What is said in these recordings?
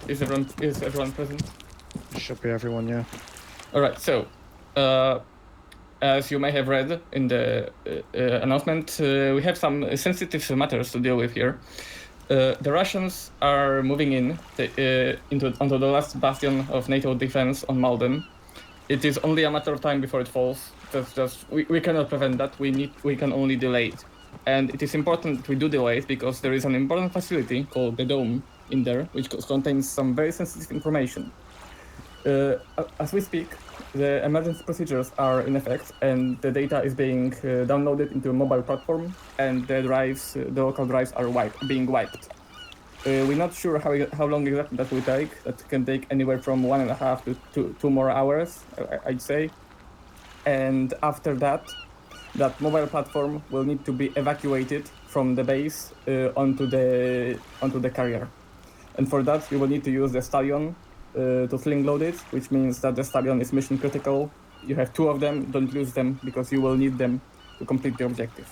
Is everyone present? Should be everyone, yeah. All right. So, as you may have read in the announcement, we have some sensitive matters to deal with here. The Russians are moving onto the last bastion of NATO defense on Malden. It is only a matter of time before it falls. We cannot prevent that. We can only delay it. And it is important that we do delay it because there is an important facility called the Dome in there, which contains some very sensitive information. As we speak, the emergency procedures are in effect, and the data is being downloaded into a mobile platform, and the local drives are being wiped. We're not sure how long exactly that will take. That can take anywhere from 1.5 to 2 more hours, I'd say. And after that mobile platform will need to be evacuated from the base onto the carrier. And for that, you will need to use the Stallion to sling load it, which means that the Stallion is mission critical. You have 2 of them, don't lose them, because you will need them to complete the objective.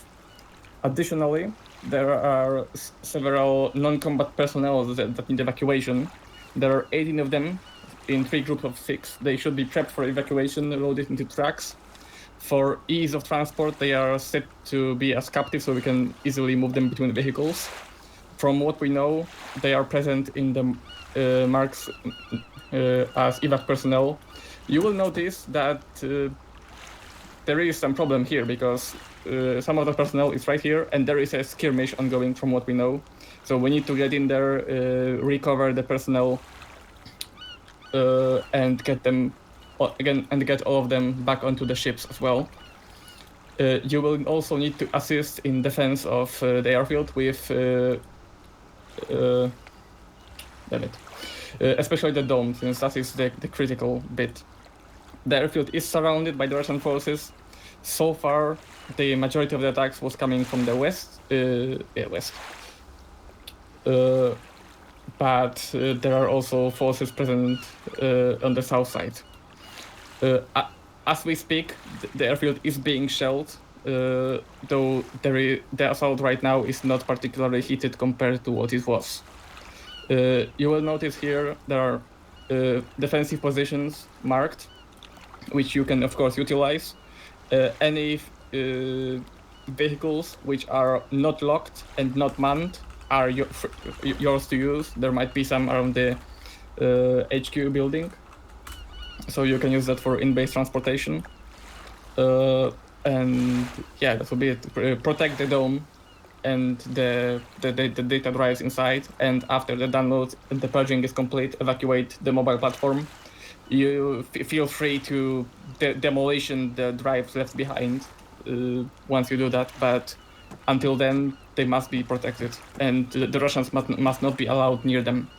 Additionally, there are several non-combat personnel that need evacuation. There are 18 of them in 3 groups of 6. They should be prepped for evacuation, loaded into trucks. For ease of transport, they are set to be as captives so we can easily move them between vehicles. From what we know, they are present in the marks as evac personnel. You will notice that there is some problem here because some of the personnel is right here and there is a skirmish ongoing from what we know. So we need to get in there, recover the personnel and get them again and get all of them back onto the ships as well. You will also need to assist in defense of the airfield with especially the dome, since that is the critical bit. The airfield is surrounded by the Russian forces. So far, the majority of the attacks was coming from the west. But there are also forces present on the south side. As we speak, the airfield is being shelled, though the assault right now is not particularly heated compared to what it was. You will notice here there are defensive positions marked, which you can of course utilize. Any vehicles which are not locked and not manned are yours to use. There might be some around the HQ building, so you can use that for in-base transportation. And yeah, that will be it. Protect the dome and the data drives inside, and after the download and the purging is complete, evacuate the mobile platform. You feel free to demolition the drives left behind once you do that, but until then they must be protected, and the Russians must not be allowed near them.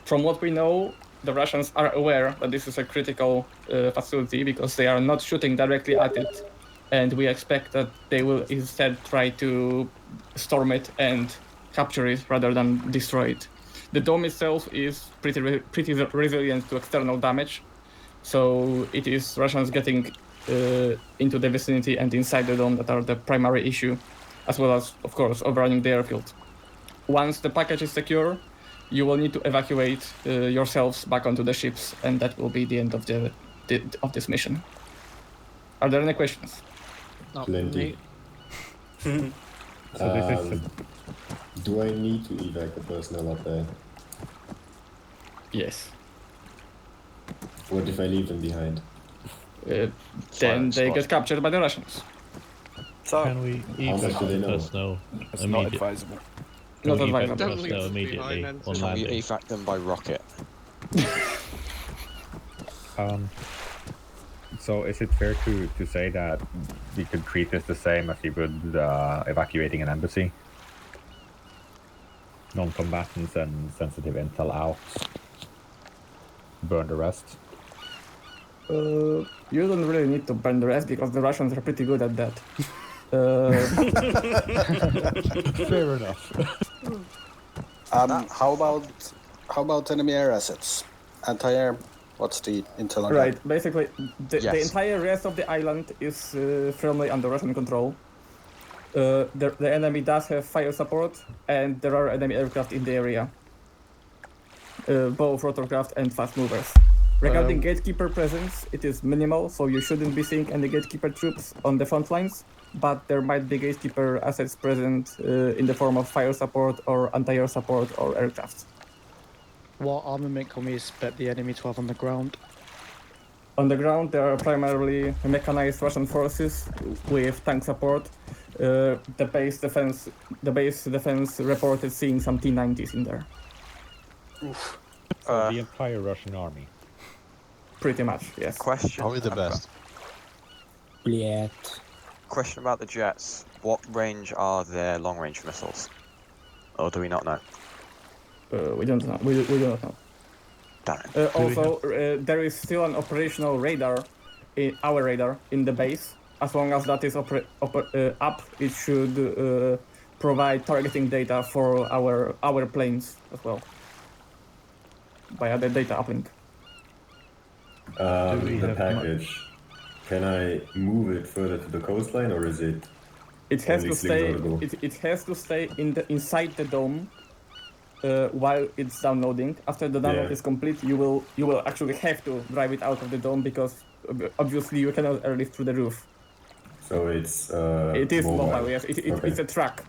From what we know, the Russians are aware that this is a critical facility because they are not shooting directly at it, and we expect that they will instead try to storm it and capture it rather than destroy it. The dome itself is pretty resilient to external damage, so it is Russians getting into the vicinity and inside the dome that are the primary issue, as well as, of course, overrunning the airfield. Once the package is secure, you will need to evacuate yourselves back onto the ships, and that will be the end of this mission. Are there any questions? Plenty. So this is do I need to evac the personnel up there? Yes. What if I leave them behind? Then they get captured by the Russians. So, can we How much do they evac know? personnel it's not advisable. Not Can we evac advisable. personnel immediately on Can we landing? evac them by rocket? So is it fair to say that we could treat this the same as we would evacuating an embassy? Non-combatants and sensitive intel out. Burn the rest. You don't really need to burn the rest because the Russians are pretty good at that. Fair enough. How about enemy air assets? Anti-air. What's the intel on that? Right, basically, the Yes. entire rest of the island is firmly under Russian control. The enemy does have fire support, and there are enemy aircraft in the area. both rotorcraft and fast movers. Regarding gatekeeper presence, it is minimal, so you shouldn't be seeing any gatekeeper troops on the front lines, but there might be gatekeeper assets present in the form of fire support or anti-air support or aircraft. What armament can we expect the enemy to have on the ground? On the ground, there are primarily mechanized Russian forces with tank support. The base defense reported seeing some T-90s in there. So the entire Russian army. Pretty much, yes. Question. Probably the best. Question about the jets. What range are their long-range missiles? Or do we not know? We don't know. We do not know. Damn it. Also, there is still an operational radar, our radar, in the base. As long as that is up, it should provide targeting data for our planes as well via the data uplink. The package. Can I move it further to the coastline, or is it? It has only to stay. slingshotable? It has to stay inside the dome while it's downloading. After the download is complete, you will actually have to drive it out of the dome because obviously you cannot airlift through the roof. So it's. It is mobile. mobile. Yes, Okay. it's a truck,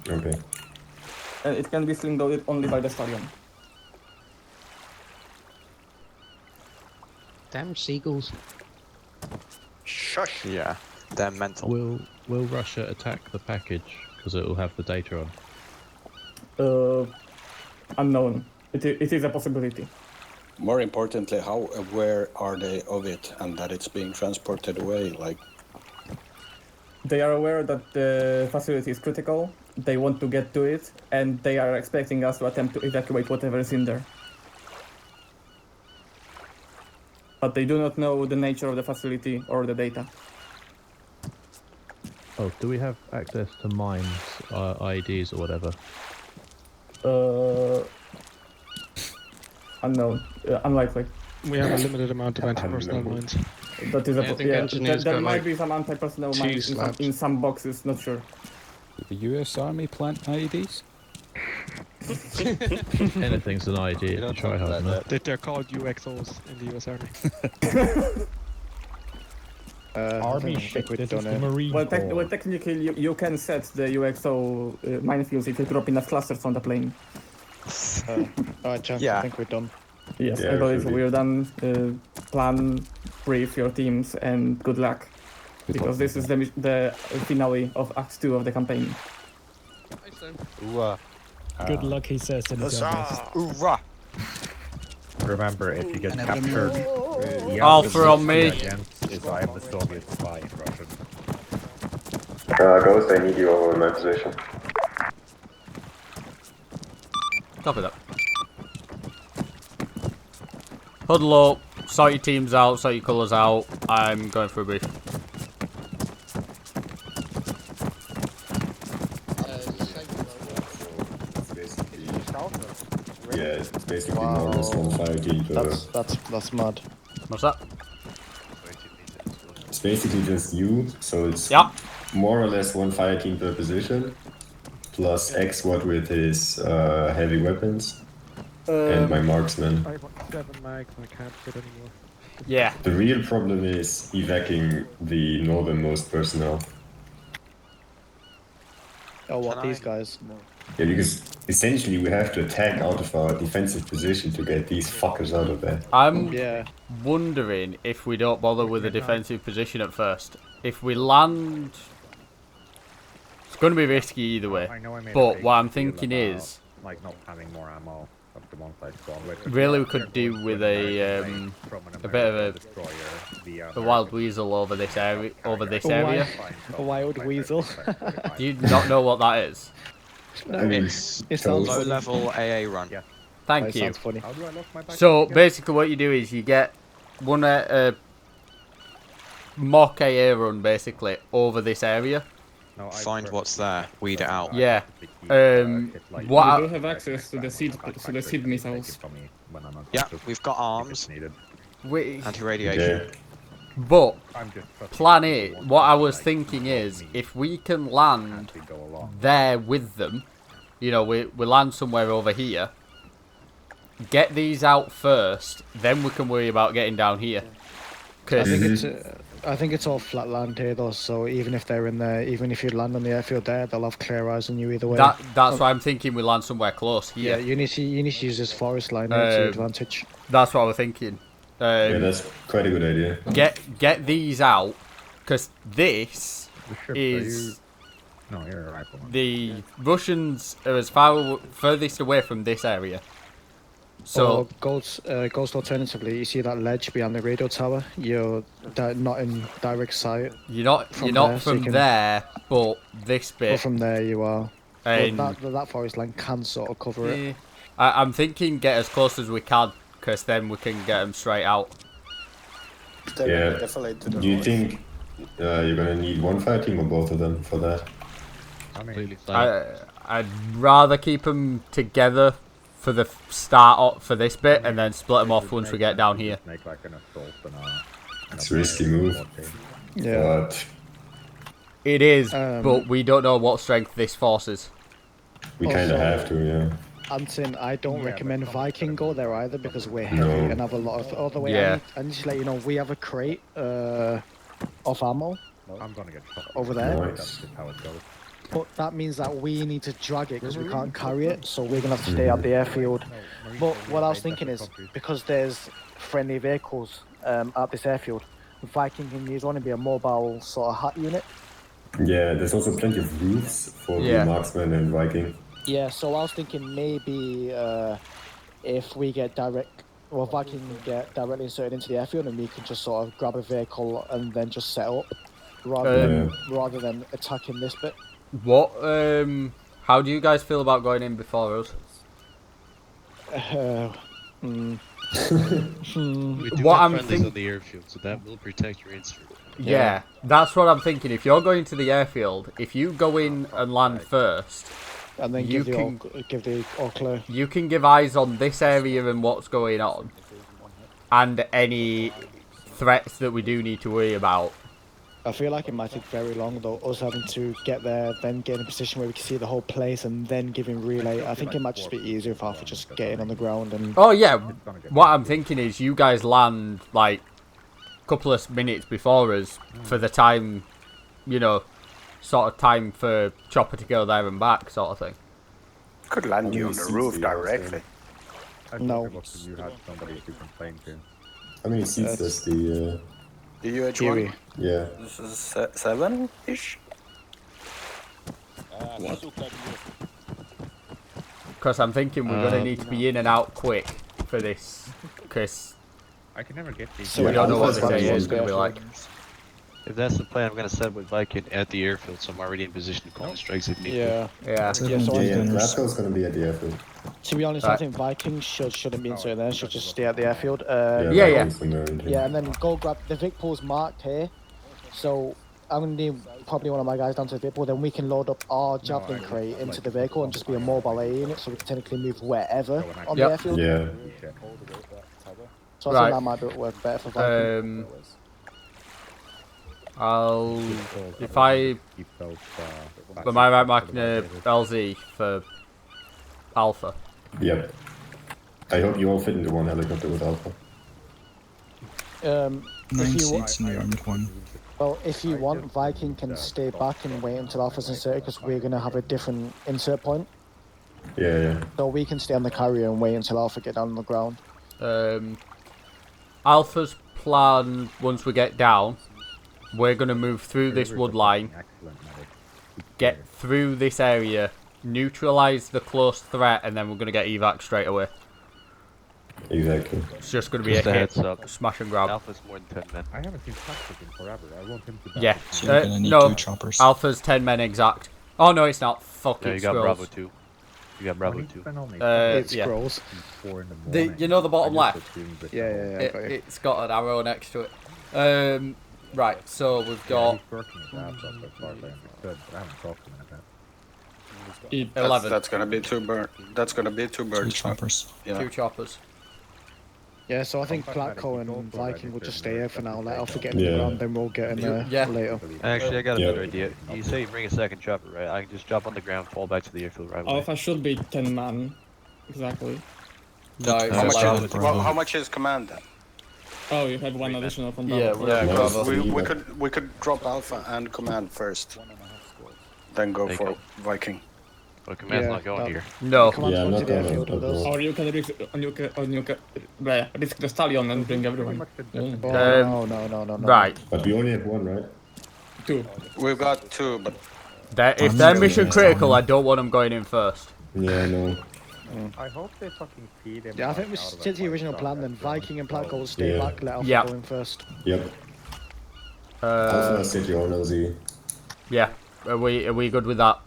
Okay. and it can be sling loaded only by the stallion. Damn seagulls. Shush! Yeah, they're mental. Will Russia attack the package because it will have the data on? Unknown. It is a possibility. More importantly, how aware are they of it and that it's being transported away? Like, They are aware that the facility is critical. They want to get to it, and they are expecting us to attempt to evacuate whatever is in there. But they do not know the nature of the facility or the data. Oh, do we have access to mines, IEDs or whatever? Unknown. Unlikely. We have a limited amount of anti-personnel mines. That is I think engineers there got, might like, be some anti-personnel two mines slabs. in some boxes, not sure. The US Army plant IEDs? Anything's an IED. You don't Try talk hard about enough. They're called UXOs in the US Army. Army I shit. think we've This is done the it. Marine Well, Corps. technically, you can set the UXO minefields if you drop enough clusters on the plane. Alright, Chance, Yeah. I think we're done. Yes, Yeah, I believe should be. we're done. Plan, brief your teams, and good luck. Because this is the finale of Act 2 of the campaign. Ooh, Good luck, he says in his own voice. Hoorah! Remember, if you get captured, All the from me. against is I am the Soviet spy in Russian. Ghost, I need you over in my position. Copy that. Huddle up, sort your teams out, sort your colours out. I'm going for a brief. Yeah, it's basically more or less one fire team per. That's mad. What's that? It's basically just you, so it's Yeah. more or less one fire team per position, plus X squad with his heavy weapons, and my marksman. I want 7 mags and I can't fit anymore. Yeah. The real problem is evacuating the northernmost personnel. Oh, what, Can these I- guys? Yeah, because essentially we have to attack out of our defensive position to get these fuckers out of there. I'm Yeah. wondering if we don't bother with a defensive position at first. If we land... It's going to be risky either way. I know I made a But big what I'm deal thinking about, is... like not having more ammo of the ones I've gone with. Really, we could do with a bit of a wild weasel over this area. A wild weasel. Do you not know what that is? I mean, It sounds Low funny. level AA run. Yeah. Thank It you. sounds funny. How do I lock my back So again? basically, what you do is you get one mock AA run basically over this area. No, I Find prefer- what's there, weed it out. Yeah. It's like- What We I- do have access to the seed missiles. Yeah, we've got arms, We, anti-radiation. yeah. but I'm just trusting plan the A, ones what I that, was like, thinking help is me if we can land actually go along. there with them, you know, we land somewhere over here, get these out first, then we can worry about getting down here. I think it's all flat land here though, so even if they're in there, even if you land on the airfield there, they'll have clear eyes on you either way. That's why I'm thinking we land somewhere close here. Yeah, you need to use this forest line here to your advantage. That's what we're thinking. Yeah, that's quite a good idea. Get these out, because this is... No, you're right. The Russians are as furthest away from this area. So Ghost alternatively, you see that ledge behind the radio tower? You're not in direct sight. You're not from there, but this bit. But from there you are. And that forest line can sort of cover it. I'm thinking get as close as we can, because then we can get them straight out. Yeah. Do you think you're gonna need one fire team or both of them for that? I'd rather keep them together for the start for this bit, and then split them off once we get down here. It's a risky move. Yeah. But it is, but we don't know what strength this force is. We kind of have to, yeah. Anton, I don't recommend Viking go there either because we're heavy and have a lot of other way. Yeah. I need to let you know we have a crate of ammo I'm gonna get shot over there. Nice. That's just how it goes. But that means that we need to drag it because we can't carry it, so we're gonna have to stay at the airfield. But what I was thinking is, because there's friendly vehicles at this airfield, Viking can use one and be a mobile sort of hut unit. Yeah, there's also plenty of roofs for the marksman and Viking. Yeah, so I was thinking maybe if we get Viking can get directly inserted into the airfield and we can just sort of grab a vehicle and then just set up rather than attacking this bit. What? How do you guys feel about going in before us? We do What have I'm friendlies think- on the airfield, so that will protect your instrument. Yeah, that's what I'm thinking. If you're going to the airfield, if you go in and land first, and then give the all clear. You can give eyes on this area and what's going on, and any threats that we do need to worry about. I feel like it might take very long though, us having to get there, then get in a position where we can see the whole place, and then giving relay. I think it might just be easier if I just get in on the ground and... Oh yeah, what I'm thinking is you guys land like a couple of minutes before us for the time, you know, sort of time for Chopper to go there and back sort of thing. Could land you on the roof directly. No. You had somebody to complain to. How many seats does the UH1? Yeah. This is 7-ish? Because I'm thinking we're going to need to be in and out quick for this, because I can never get these. we don't know what this area is going to be like. If that's the plan, I'm going to set up with Viking at the airfield, so I'm already in position to call strikes if needed. Yeah. Glasgow's gonna be at the airfield. To be honest, I think Vikings shouldn't be inside there, should just stay at the airfield. Yeah, and then go grab the Vic pool's marked here. So I'm going to need probably one of my guys down to the Vic pool, then we can load up our javelin crate into the vehicle and just be a mobile air unit so we can technically move wherever on the airfield. Yeah. So I think that might work better for Viking. Am I right marking LZ for Alpha? Yep. I hope you all fit into one helicopter with Alpha. 9 seats in the armored one. Well, if you want, Viking can stay back and wait until Alpha's inserted because we're going to have a different insert point. Yeah. So we can stay on the carrier and wait until Alpha get down on the ground. Alpha's plan, once we get down, we're going to move through this wood line, get through this area, neutralise the close threat, and then we're going to get evac straight away. Exactly. It's just going to be a hit, smash and grab. Alpha's more than 10 men. I haven't seen Tactic in forever. I want him to. Yeah. So you're gonna need 2 choppers. Alpha's 10 men exact. Oh no, it's not. Fucking you got Bravo 2. You got Bravo 2. It's scrolls. You know the bottom left? Yeah. It's got an arrow next to it. Right, so we've got 11. That's gonna be 2 birds. That's gonna be 2 birds. 2 choppers. Yeah. 2 choppers. Yeah, so I think Blackco and Viking will just stay here for now. Let Alpha get in the ground, then we'll get in there later. Actually, I got a better idea. You say you bring a second chopper, right? I can just jump on the ground, fall back to the airfield right away. Alpha should be 10 man. Exactly. No, it's How much, allowed. how much is command then? Oh, you have one additional from Yeah, Bravo. Yeah, Bravo. We could drop Alpha and command first, then go for Viking. But command's Yeah, not going that- here. No. Command's Yeah, I'm going to not the gonna airfield with us. go. Or you can risk the stallion and bring everyone. Yeah. Oh, no. Right. But we only have one, right? 2. We've got 2, but If they're mission critical, I don't want them going in first. Yeah, no. I hope they fucking feed him. Yeah, I think we should stick to the original plan then. Viking and Black Gold stay Yeah. back, let Alpha Yeah. go in first. Yep. Alpha set your own LZ. Yeah. Are we good with that?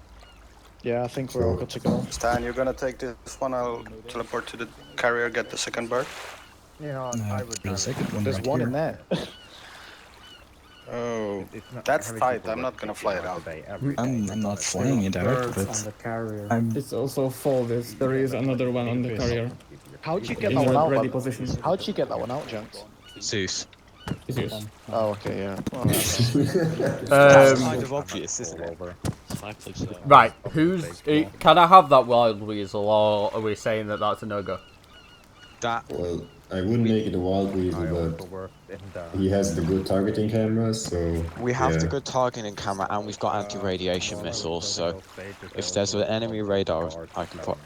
Yeah, I think we're all good to go. Stan, you're gonna take this one. I'll teleport to the carrier, get the second bird. Yeah, I would. The second one There's right one here. in there. Oh, that's tight. I'm not gonna fly it out. I'm not flying it out, but I'm It's also full. There is another one on the carrier. How'd you get In that one a out? ready man? position. How'd you get that one out, gents? Zeus. It's yours. Oh, okay, yeah. That's kind of obvious, isn't it? Right. Can I have that wild weasel, or are we saying that that's a no-go? That Well, I wouldn't make it a wild weasel, but he has the good targeting cameras, so we have yeah. the good targeting camera, and we've got anti-radiation missiles. So if there's an enemy radar,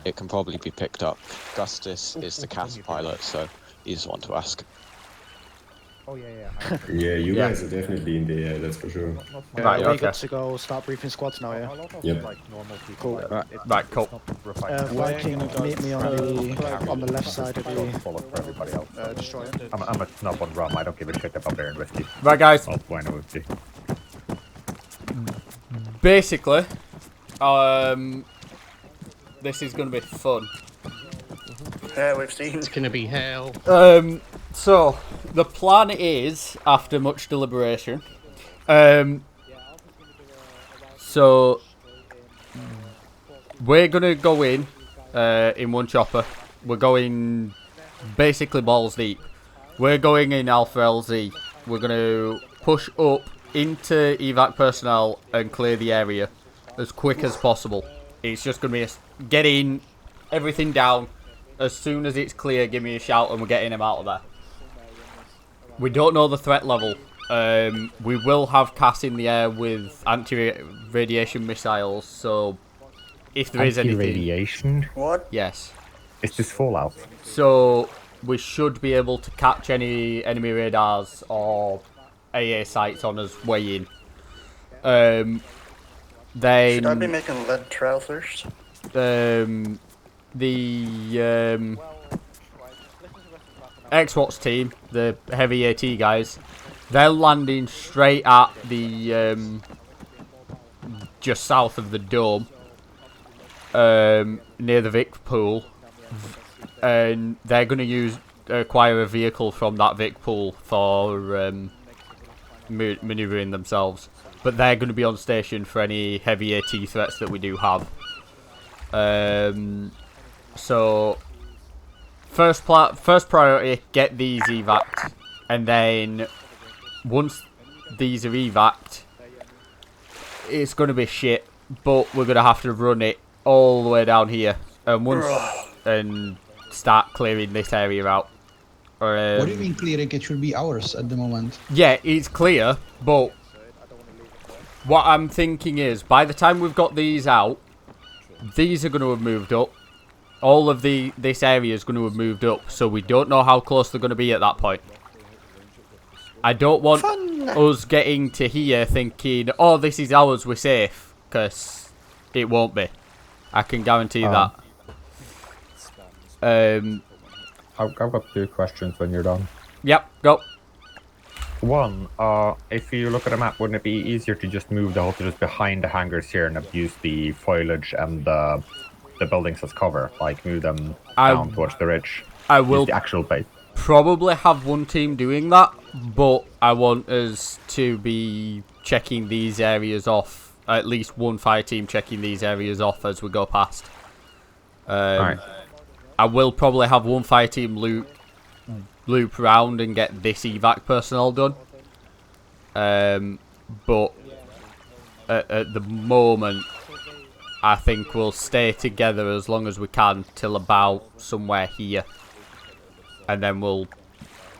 it can probably be picked up. Gustus is the CAS pilot, so he's the one to ask. Oh yeah. Yeah, you Yeah. guys are definitely in the air, that's for sure. Right, we okay. good to go. Start briefing squads now, yeah? Yep. Cool. Right, cool. Viking, meet me on the left side of the destroyer. I'm a snub on rum. I don't give a shit about beer and whiskey. Right, guys. I'll find a whiskey. Basically, this is going to be fun. Yeah, we've seen. It's gonna be hell. So the plan is, after much deliberation, so we're gonna go in one chopper. We're going basically balls deep. We're going in Alpha LZ. We're gonna push up into evac personnel and clear the area as quick as possible. It's just gonna be getting everything down. As soon as it's clear, give me a shout and we're getting him out of there. We don't know the threat level. We will have CAS in the air with anti-radiation missiles, so if there is anything... Anti-radiation? What? Yes. It's just Fallout. So we should be able to catch any enemy radars or AA sights on us way in. Then... Should I be making lead trousers? The X-Watts team, the heavy AT guys, they're landing straight at the just south of the dome, near the Vic pool, and they're going to acquire a vehicle from that Vic pool for manoeuvring themselves. But they're going to be on station for any heavy AT threats that we do have. So, first priority, get these evac'd, and then once these are evac'd, it's going to be shit, but we're going to have to run it all the way down here, and start clearing this area out. What do you mean clearing? It should be ours at the moment. Yeah, it's clear, but what I'm thinking is, by the time we've got these out, these are going to have moved up. All of this area is going to have moved up, so we don't know how close they're going to be at that point. I don't want us getting to here thinking, oh, this is ours, we're safe, because it won't be. I can guarantee that. I've got 2 questions when you're done. Yep, go. One, if you look at a map, wouldn't it be easier to just move the hostages behind the hangars here and abuse the foliage and the buildings as cover? Like, move them down towards the ridge? I will the actual base. probably have one team doing that, but I want us to be checking these areas off. At least one fire team checking these areas off as we go past. Alright. I will probably have one fire team loop around and get this evac personnel done. But at the moment, I think we'll stay together as long as we can till about somewhere here. and then we'll,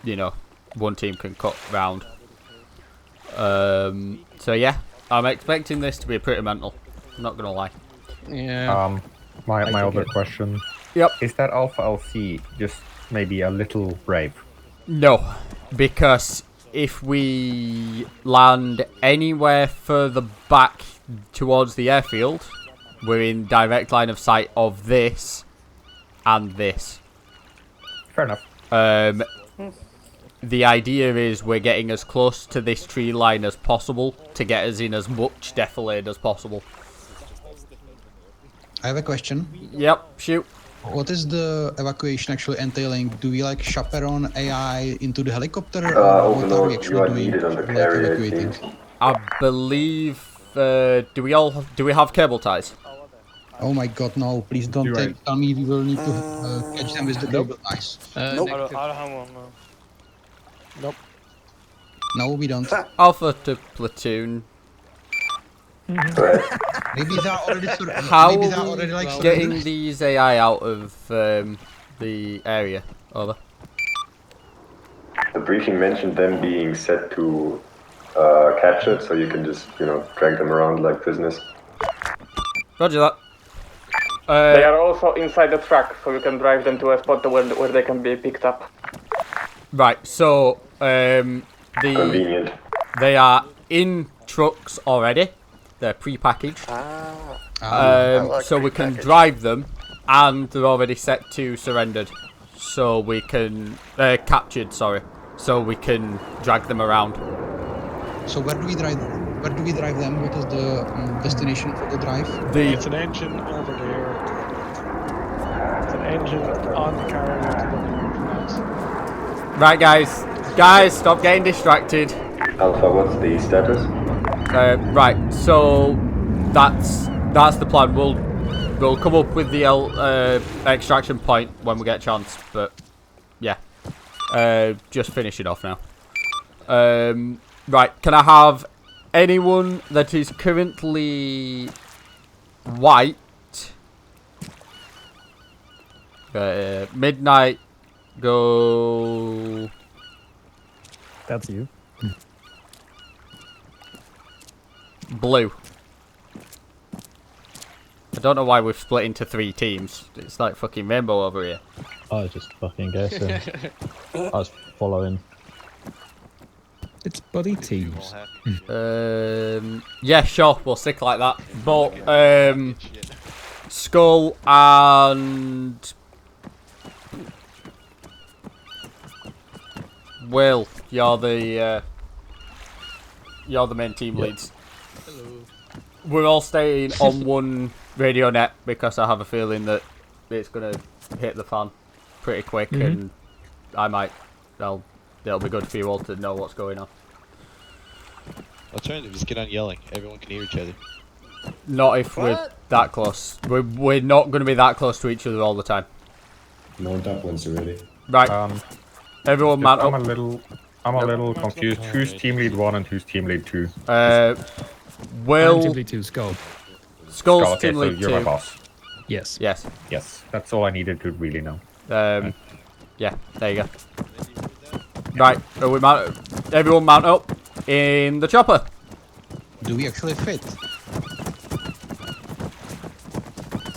you know, one team can cut round. So yeah, I'm expecting this to be pretty mental. I'm not gonna lie. Yeah. My other question. Yep. Is that Alpha LC just maybe a little brave? No, because if we land anywhere further back towards the airfield, we're in direct line of sight of this and this. Fair enough. The idea is we're getting as close to this tree line as possible to get us in as much defilade as possible. I have a question. Yep, shoot. What is the evacuation actually entailing? Do we like chaperone AI into the helicopter? Or what are we actually doing? Evacuating? I believe. Do we have cable ties? Oh my god, no! Please don't tell me we will need to catch them with the cable ties. Nope. I don't have one. No. Nope. No, we don't. Alpha to platoon. Maybe they're already How maybe they're are already like we getting these AI out of the area? Over. The briefing mentioned them being set to capture, so you can just, drag them around like prisoners. Roger that. They are also inside the truck, so you can drive them to a spot where they can be picked up. Right, so Convenient. They are in trucks already. They're pre-packaged. So we can drive them, and they're already set to surrendered. So we can captured. Sorry. So we can drag them around. So where do we drive? Where do we drive them? What is the destination for the drive? It's an engine over there. It's an engine on the carrier to the neutralize. Right, guys, stop getting distracted. Alpha, what's the status? Right, so that's the plan. We'll come up with the extraction point when we get a chance. But yeah, just finishing off now. Right, can I have anyone that is currently white? Midnight, go. That's you. Blue. I don't know why we've split into 3 teams. It's like fucking Rainbow over here. I was just fucking guessing. I was following. It's buddy teams. Yeah, sure, we'll stick like that. But Skull and Will, you're the main team leads. Hello. We're all staying on one radio net because I have a feeling that it's gonna hit the fan pretty quick, and it'll be good for you all to know what's going on. Alternative, just get on yelling. Everyone can hear each other. Not if we're that close. We're not going to be that close to each other all the time. No ducklings already. Right. Everyone man up. I'm a little confused. Who's team lead 1 and who's team lead 2? Will. Team lead 2, Skull. Skull's okay, team lead 2. You're my boss. Yes. Yes. Yes. That's all I needed to really know. Yeah. There you go. Right. Everyone mount up in the chopper. Do we actually fit?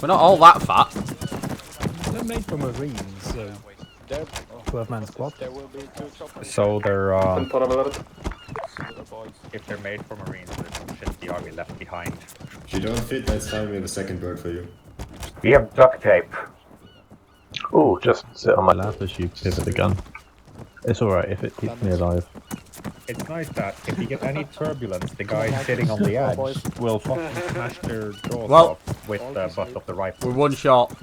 We're not all that fat. They're made from Marines, so they're 12-man squad. So they're if they're made for Marines, there's shit the army left behind. If you don't fit, that's fine. We have a second bird for you. We have duct tape. Oh, just sit on my lap as you pivot the gun. It's alright if it keeps me alive. It's nice that if you get any turbulence, the guy sitting on the edge will fucking smash their jaws off with the butt of the rifle. With one shot.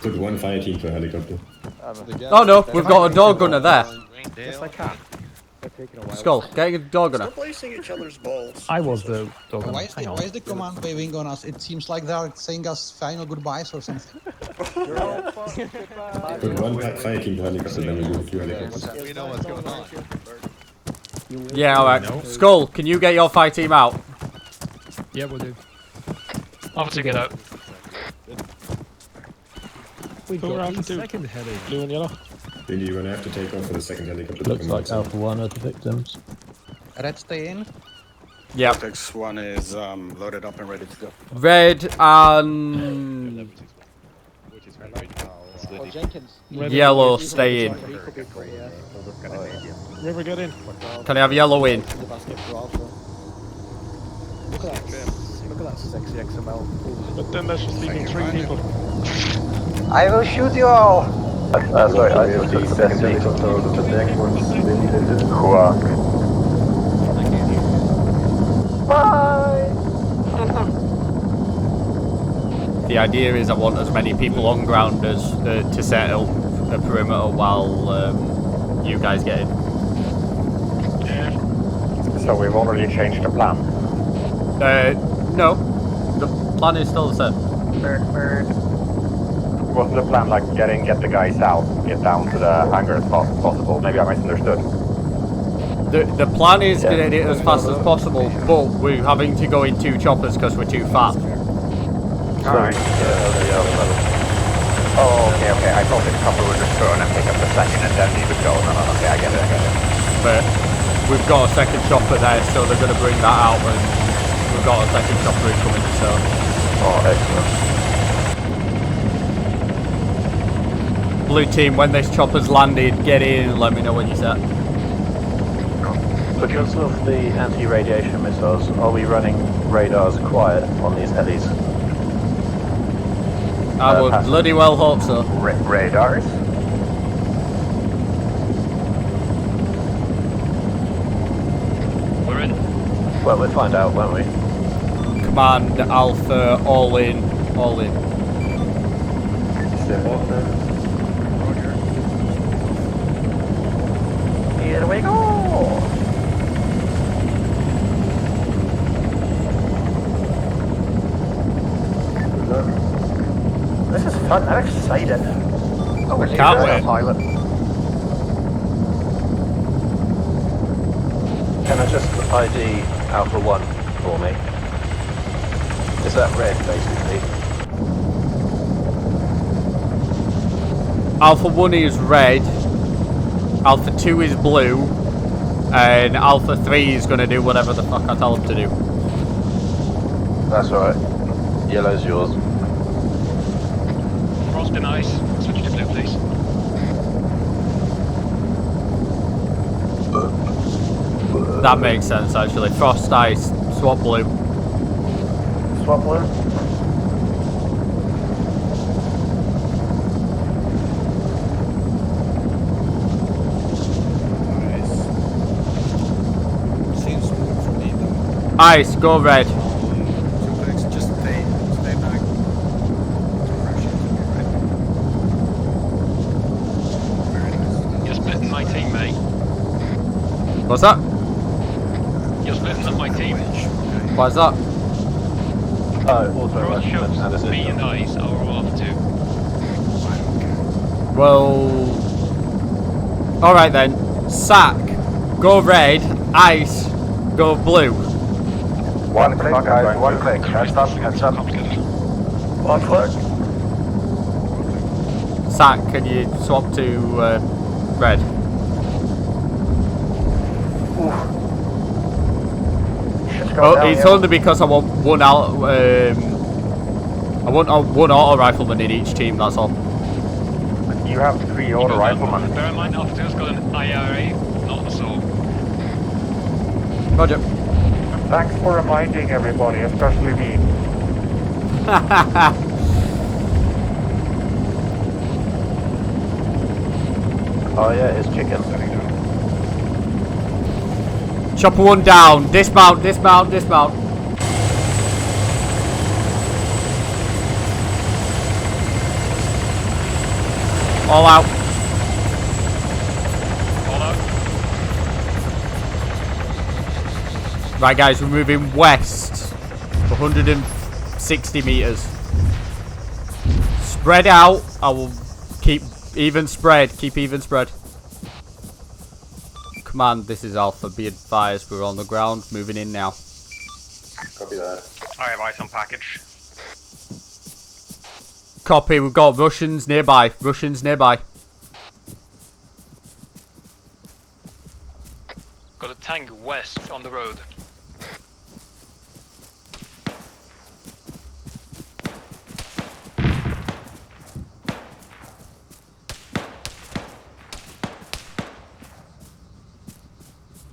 Put one fire team per helicopter. Oh no, we've got a dog gunner there. Yes, I can. Skull, getting a dog gunner. Stop wasting each other's balls. I was the dog gunner. Why is the command waving on us? It seems like they're saying us final goodbyes or something. Put one fire team per helicopter, then we do a few helicopters. We know what's going on. Yeah, alright. Skull, can you get your fight team out? Yeah, we'll do. Officer, get out. We've Who are got Alpha the 2? second heli. Blue and yellow. Really, you're gonna have to take off for the second helicopter. to Looks come like out, so- Alpha 1 are the victims. Red, stay in. Yeah. Vortex 1 is loaded up and ready to go. Red and yellow stay in. River, get in. Can I have yellow in? Look at that sexy XML. But then that's just leaving 3 people. I will shoot you all. Sorry, I have the second helicopter out of the deck once they needed it. The idea is I want as many people on ground as to set up a perimeter while you guys get in. So we've already changed the plan. No. The plan is still the same. Wasn't the plan like get the guys out, get down to the hangar as fast as possible? Maybe I misunderstood. The plan is to get it as fast as possible, but we're having to go in 2 choppers because we're too fat. Alright. Oh, okay. I thought the chopper would return and pick up the second and then we would go. No, okay, I get it. But we've got a second chopper there, so they're going to bring that out, and we've got a second chopper incoming, so... Oh, excellent. Blue team, when this chopper's landed, get in and let me know when you're set. Because of the anti-radiation missiles, are we running radars quiet on these helis? I would bloody well hope so. Radars? We're in. Well, we'll find out, won't we? Command Alpha, all in. Step off there. Here we go! This is fun, I'm excited. Oh, we're Can't wait. pilot. Can I just ID Alpha 1 for me? Is that red, basically? Alpha 1 is red, Alpha 2 is blue, and Alpha 3 is going to do whatever the fuck I tell him to do. That's right. Yellow's yours. Frost and ice. Switch to blue, please. That makes sense, actually. Frost, ice, swap blue. Swap blue? Seems smooth for me though. Ice, go red. Just stay back. You're splitting my team, mate. What's that? You're splitting up my team. Why's that? Oh, also Frost shows and me and ice are off too. Well... Alright then. Sack, go red. Ice, go blue. One click, guys, one click. Heads up. One click. Sack, can you swap to red? Oh, it's only because I want one out. I want one auto rifleman in each team. That's all. You have 3 auto riflemen. Bear in mind, Alpha 2's got an IRA, not an assault. Roger. Thanks for reminding everybody, especially me. Oh yeah, it's chicken. Chopper 1 down. Dismount. All out. All out. Right, guys, we're moving west. 160 meters. Spread out. I will keep even spread. Command, this is Alpha. Be advised, we're on the ground. Moving in now. Copy that. I have eyes on package. Copy, we've got Russians nearby. Russians nearby. Got a tank west on the road.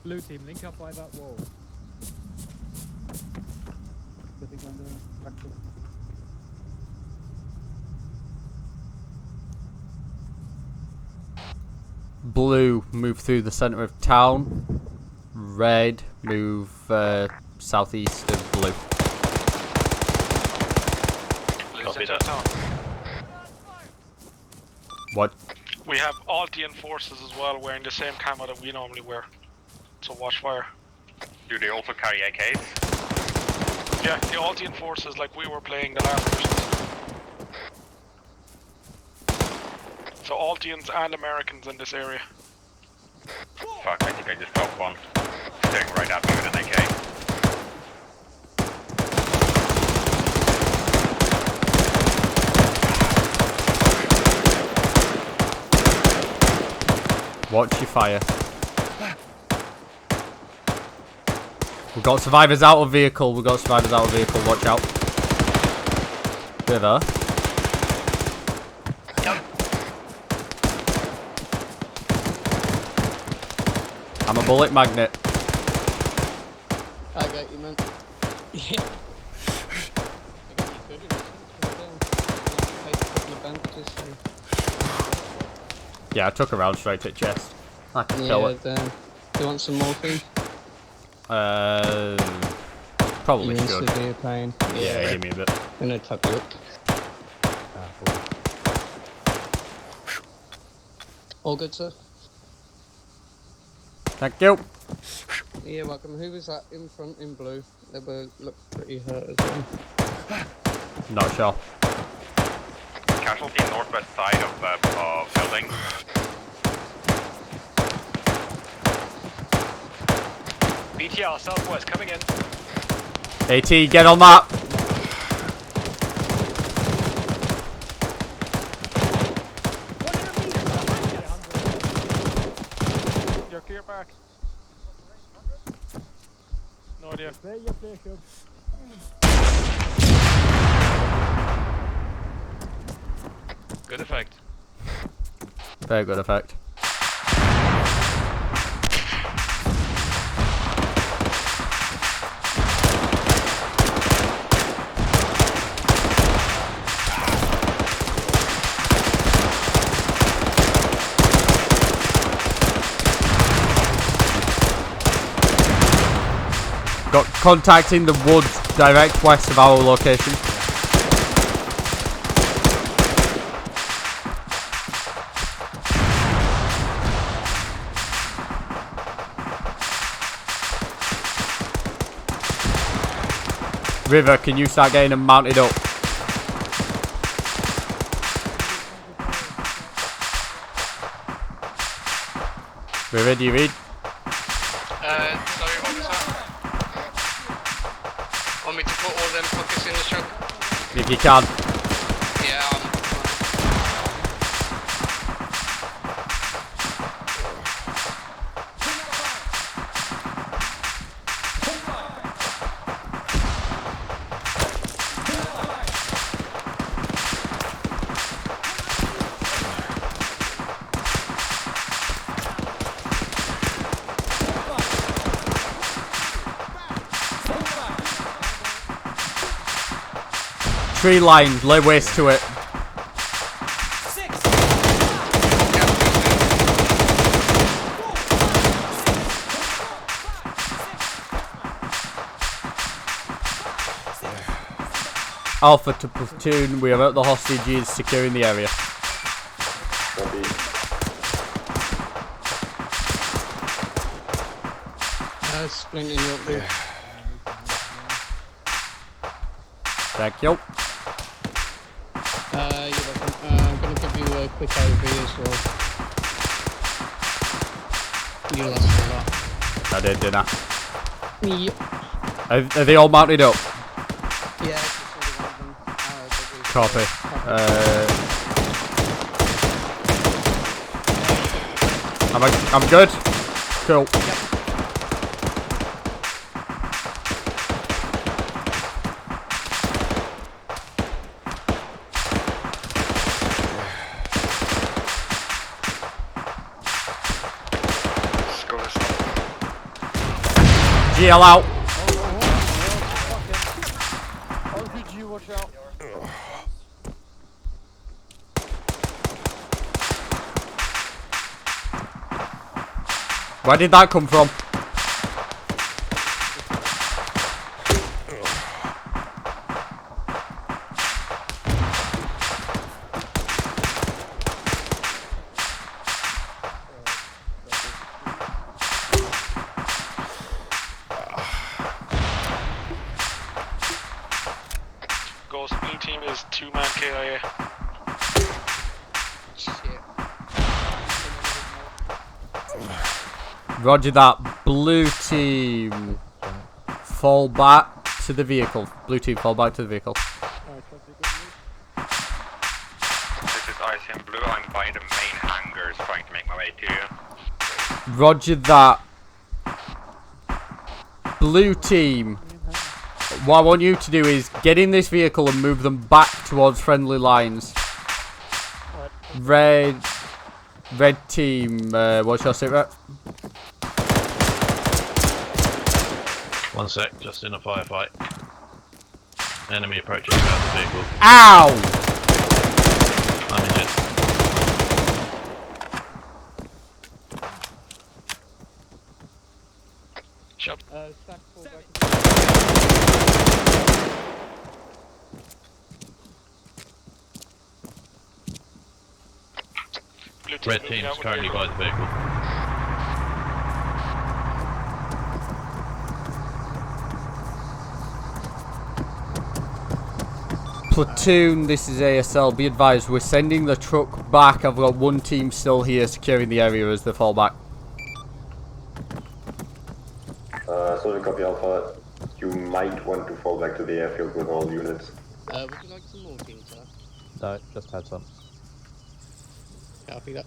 Blue team, link up by that wall. Blue, move through the centre of town. Red, move southeast of blue. Blue center of town. What? We have Altian forces as well wearing the same camo that we normally wear. So watch fire. Do they also carry AKs? Yeah, the Altian forces like we were playing the last missions. So Altians and Americans in this area. Fuck, I think I just broke one. Staring right at me with an AK. Watch your fire. We've got survivors out of vehicle. We've got survivors out of vehicle. Watch out. River. I'm a bullet magnet. I got you, man. Yeah. Yeah, I took a round straight at chest. I can feel it. Do you want some morphine? Probably You're in should. severe pain. Yeah, give me a bit. I'm gonna tap you up. All good, sir? Thank you. Yeah, welcome. Who was that in front in blue? They were looked pretty hurt as well. Not sure. Casualty northwest side of building. BTR southwest coming in. AT, get on that. You're clear back. No idea. Good effect. Very good effect. Got contact in the woods direct west of our location. River, can you start getting them mounted up? River, do you read? Sorry, what was that? Want me to put all them pockets in the truck? If you can. Yeah, Tree line, lay waste to it. Alpha to platoon, we are at the hostages securing the area. Splinting you up there. Thank you. You're welcome. I'm going to give you a quick overview as well. You lost a lot. I did, didn't I? Yep. Are they all mounted up? Yeah, Copy. Copy. I'm good. Cool. GL out. RPG, watch out. Where did that come from? Ghost, blue team is 2-man KIA. Roger that. Blue team, fall back to the vehicle. Blue team, fall back to the vehicle. This is Ice and Blue. I'm by the main hangars trying to make my way to you. Roger that. Blue team, what I want you to do is get in this vehicle and move them back towards friendly lines. Red team, what's your sit rep? 1 sec, just in a firefight. Enemy approaching about the vehicle. Ow! I'm injured. Shot. Red team's currently by the vehicle. Platoon, this is ASL. Be advised, we're sending the truck back. I've got one team still here securing the area as they fall back. Soldier copy Alpha. You might want to fall back to the airfield with all units. Would you like some more teams, sir? No, just had some. Copy that.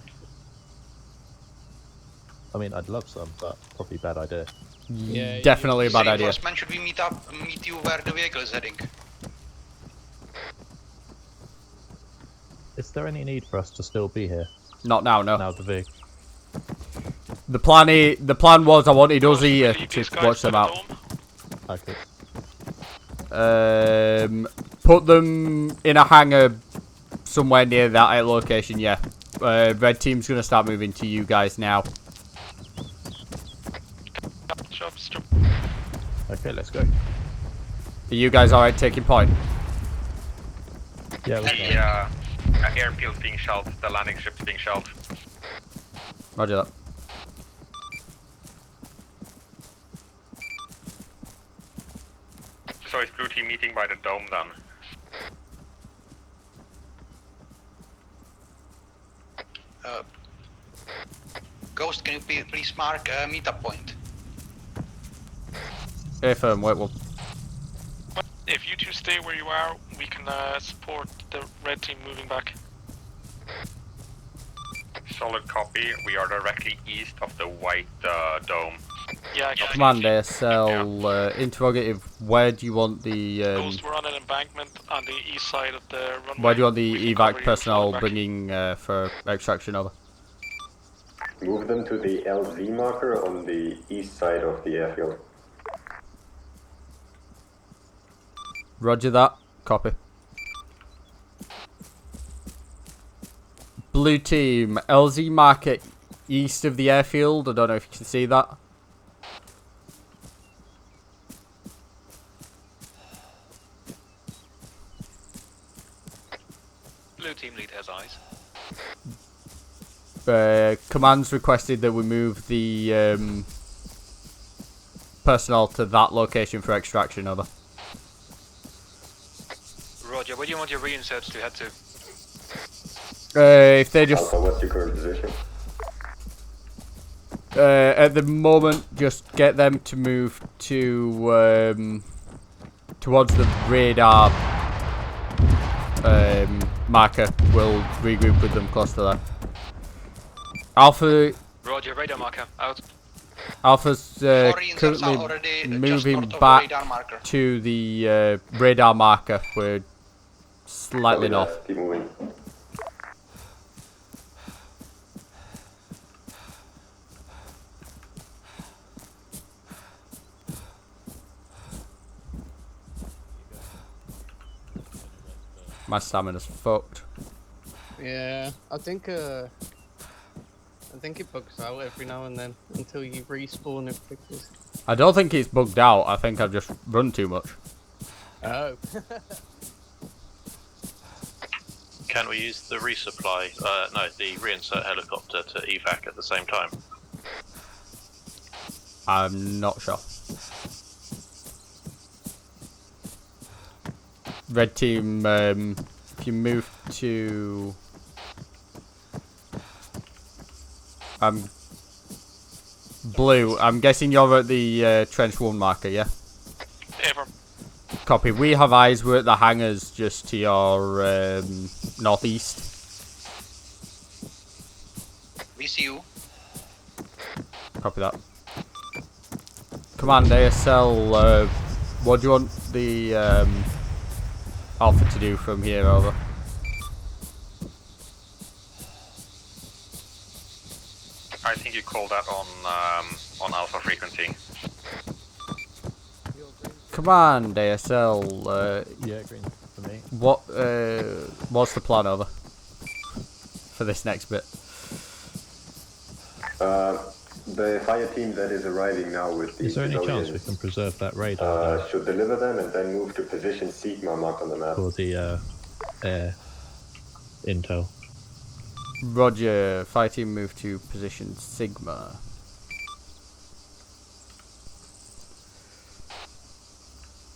I mean, I'd love some, but probably a bad idea. Yeah, definitely a bad idea. Reinforcement, should we meet you where the vehicle is heading? Is there any need for us to still be here? Not now, no. Now the vehicle. The plan was I wanted us here to watch them out. Okay. Put them in a hangar somewhere near that location, yeah. Red team's gonna start moving to you guys now. Okay, let's go. Are you guys alright taking point? Yeah, the airfield's being shelled, the landing ship's being shelled. Roger that. So is blue team meeting by the dome then? Ghost, can you please mark a meetup point? Affirm, wait one. If you two stay where you are, we can support the red team moving back. Solid copy. We are directly east of the white dome. Yeah, Command ASL, interrogative, where do you want the... Ghost, we're on an embankment on the east side of the runway. Where do you want the evac personnel bringing for extraction over? Move them to the LZ marker on the east side of the airfield. Roger that. Copy. Blue team, LZ marker east of the airfield. I don't know if you can see that. Blue team lead has eyes. Command's requested that we move the personnel to that location for extraction. Over. Roger, where do you want your reinserts to head to? If they just... Alpha, what's your current position? At the moment, just get them to move to towards the radar marker. We'll regroup with them close to that. Alpha. Roger, radar marker out. Alpha's currently moving back to the radar marker. We're slightly north. Keep moving. My stamina's fucked. Yeah, I think it bugs out every now and then until you respawn it fixes. I don't think it's bugged out. I think I've just run too much. Oh. Can we use the resupply, no, the reinsert helicopter to evac at the same time? I'm not sure. Red team, if you move to... Blue, I'm guessing you're at the trench 1 marker, yeah? Ever. Copy. We have eyes. We're at the hangars just to your northeast. We see you. Copy that. Command ASL, what do you want the Alpha to do from here over? I think you called that on Alpha frequency. Command ASL, yeah, green for me. What's the plan over for this next bit? The fire team that is arriving now with the Is there any chance we civilians, can preserve that radar should deliver them and then move to position Sigma marked on the map. for the air intel? Roger, fire team move to position Sigma.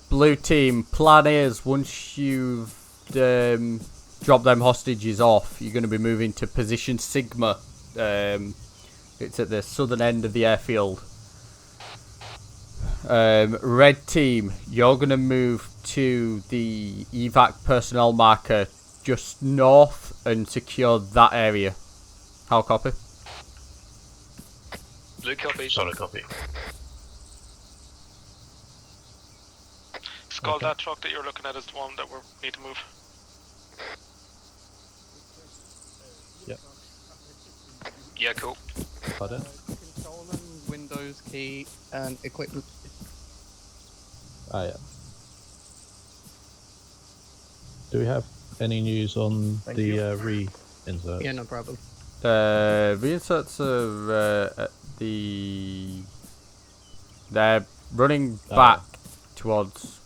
Blue team, plan is once you've dropped them hostages off, you're going to be moving to position Sigma. It's at the southern end of the airfield. Red team, you're going to move to the evac personnel marker just north and secure that area. How copy? Blue copy. Solid copy. Skull, that truck that you're looking at is the one that we need to move. Yep. Yeah, cool. Pardon? Control and Windows key and equipment. Ah, yeah. Do we have any news on the re-insert? Yeah, no problem. Reinserts are at the... They're running back towards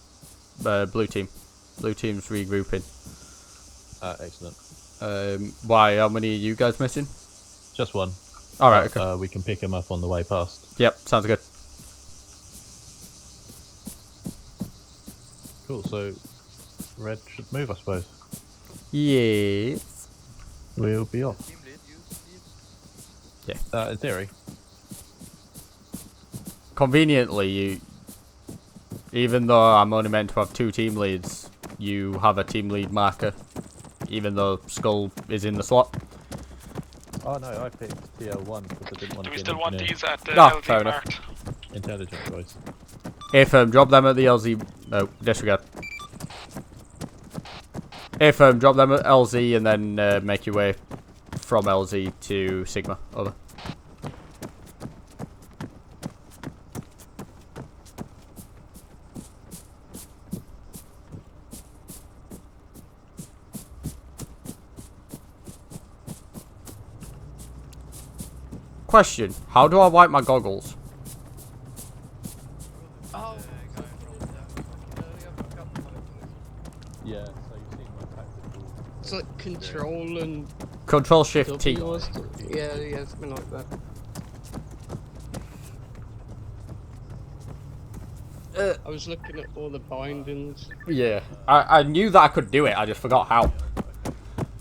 blue team. Blue team's regrouping. Excellent. Why? How many are you guys missing? Just one. Alright, okay. We can pick him up on the way past. Yep, sounds good. Cool, so Red should move, I suppose. Yes. We'll be off. Yeah. In theory. Conveniently, even though I'm only meant to have 2 team leads, you have a team lead marker, even though Skull is in the slot. Oh no, I picked TL1 because I didn't want to. Do we be still an want engineer. these at the fair LZ enough. marked? Intelligent choice. If drop them at the LZ. No, disregard. If drop them at LZ and then make your way from LZ to Sigma. Over. Question: how do I wipe my goggles? Yeah, so you've seen my tactical. It's like control and Control Shift T. W or yeah, something like that. I was looking at all the bindings. Yeah, I knew that I could do it. I just forgot how.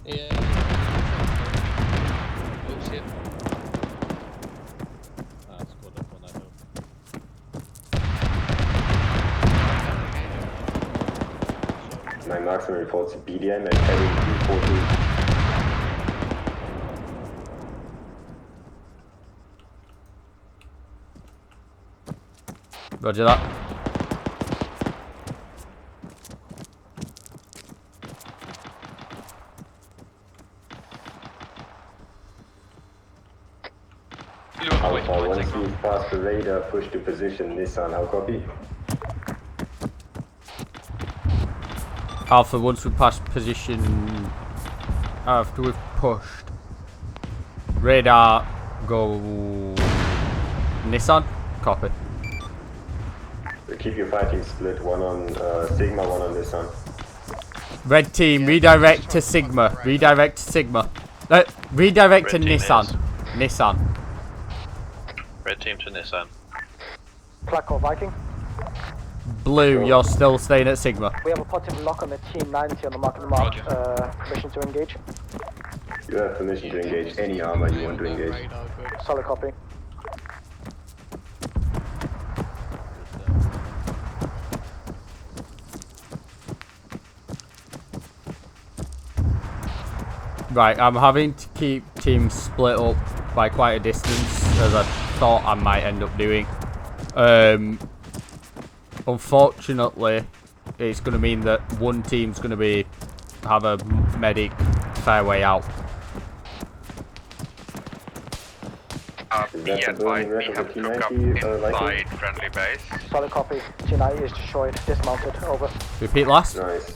Yeah. Oh shit. Squad up on that hill. My marksman reports BDM and heading E42. Roger that. Alpha, once you've passed the radar, push to position Nissan. How copy? Alpha, once we pass position, after we've pushed, radar, go Nissan, copy. So keep your fighting split, one on Sigma, one on Nissan. Red team, redirect to Sigma, redirect to Sigma. Redirect to Nissan. Nissan. Red team to Nissan. Placo Viking. Blue, you're still staying at Sigma. We have a positive lock on the Team 90 on the mark and mark. Permission to engage. You have permission to engage any armor you want to engage. Solid copy. Right, I'm having to keep teams split up by quite a distance, as I thought I might end up doing. Unfortunately, it's going to mean that one team's going to have a medic fair way out. Be advised, we have to look up inside friendly base. Solid copy. T90 is destroyed, dismounted, over. Repeat last. Nice.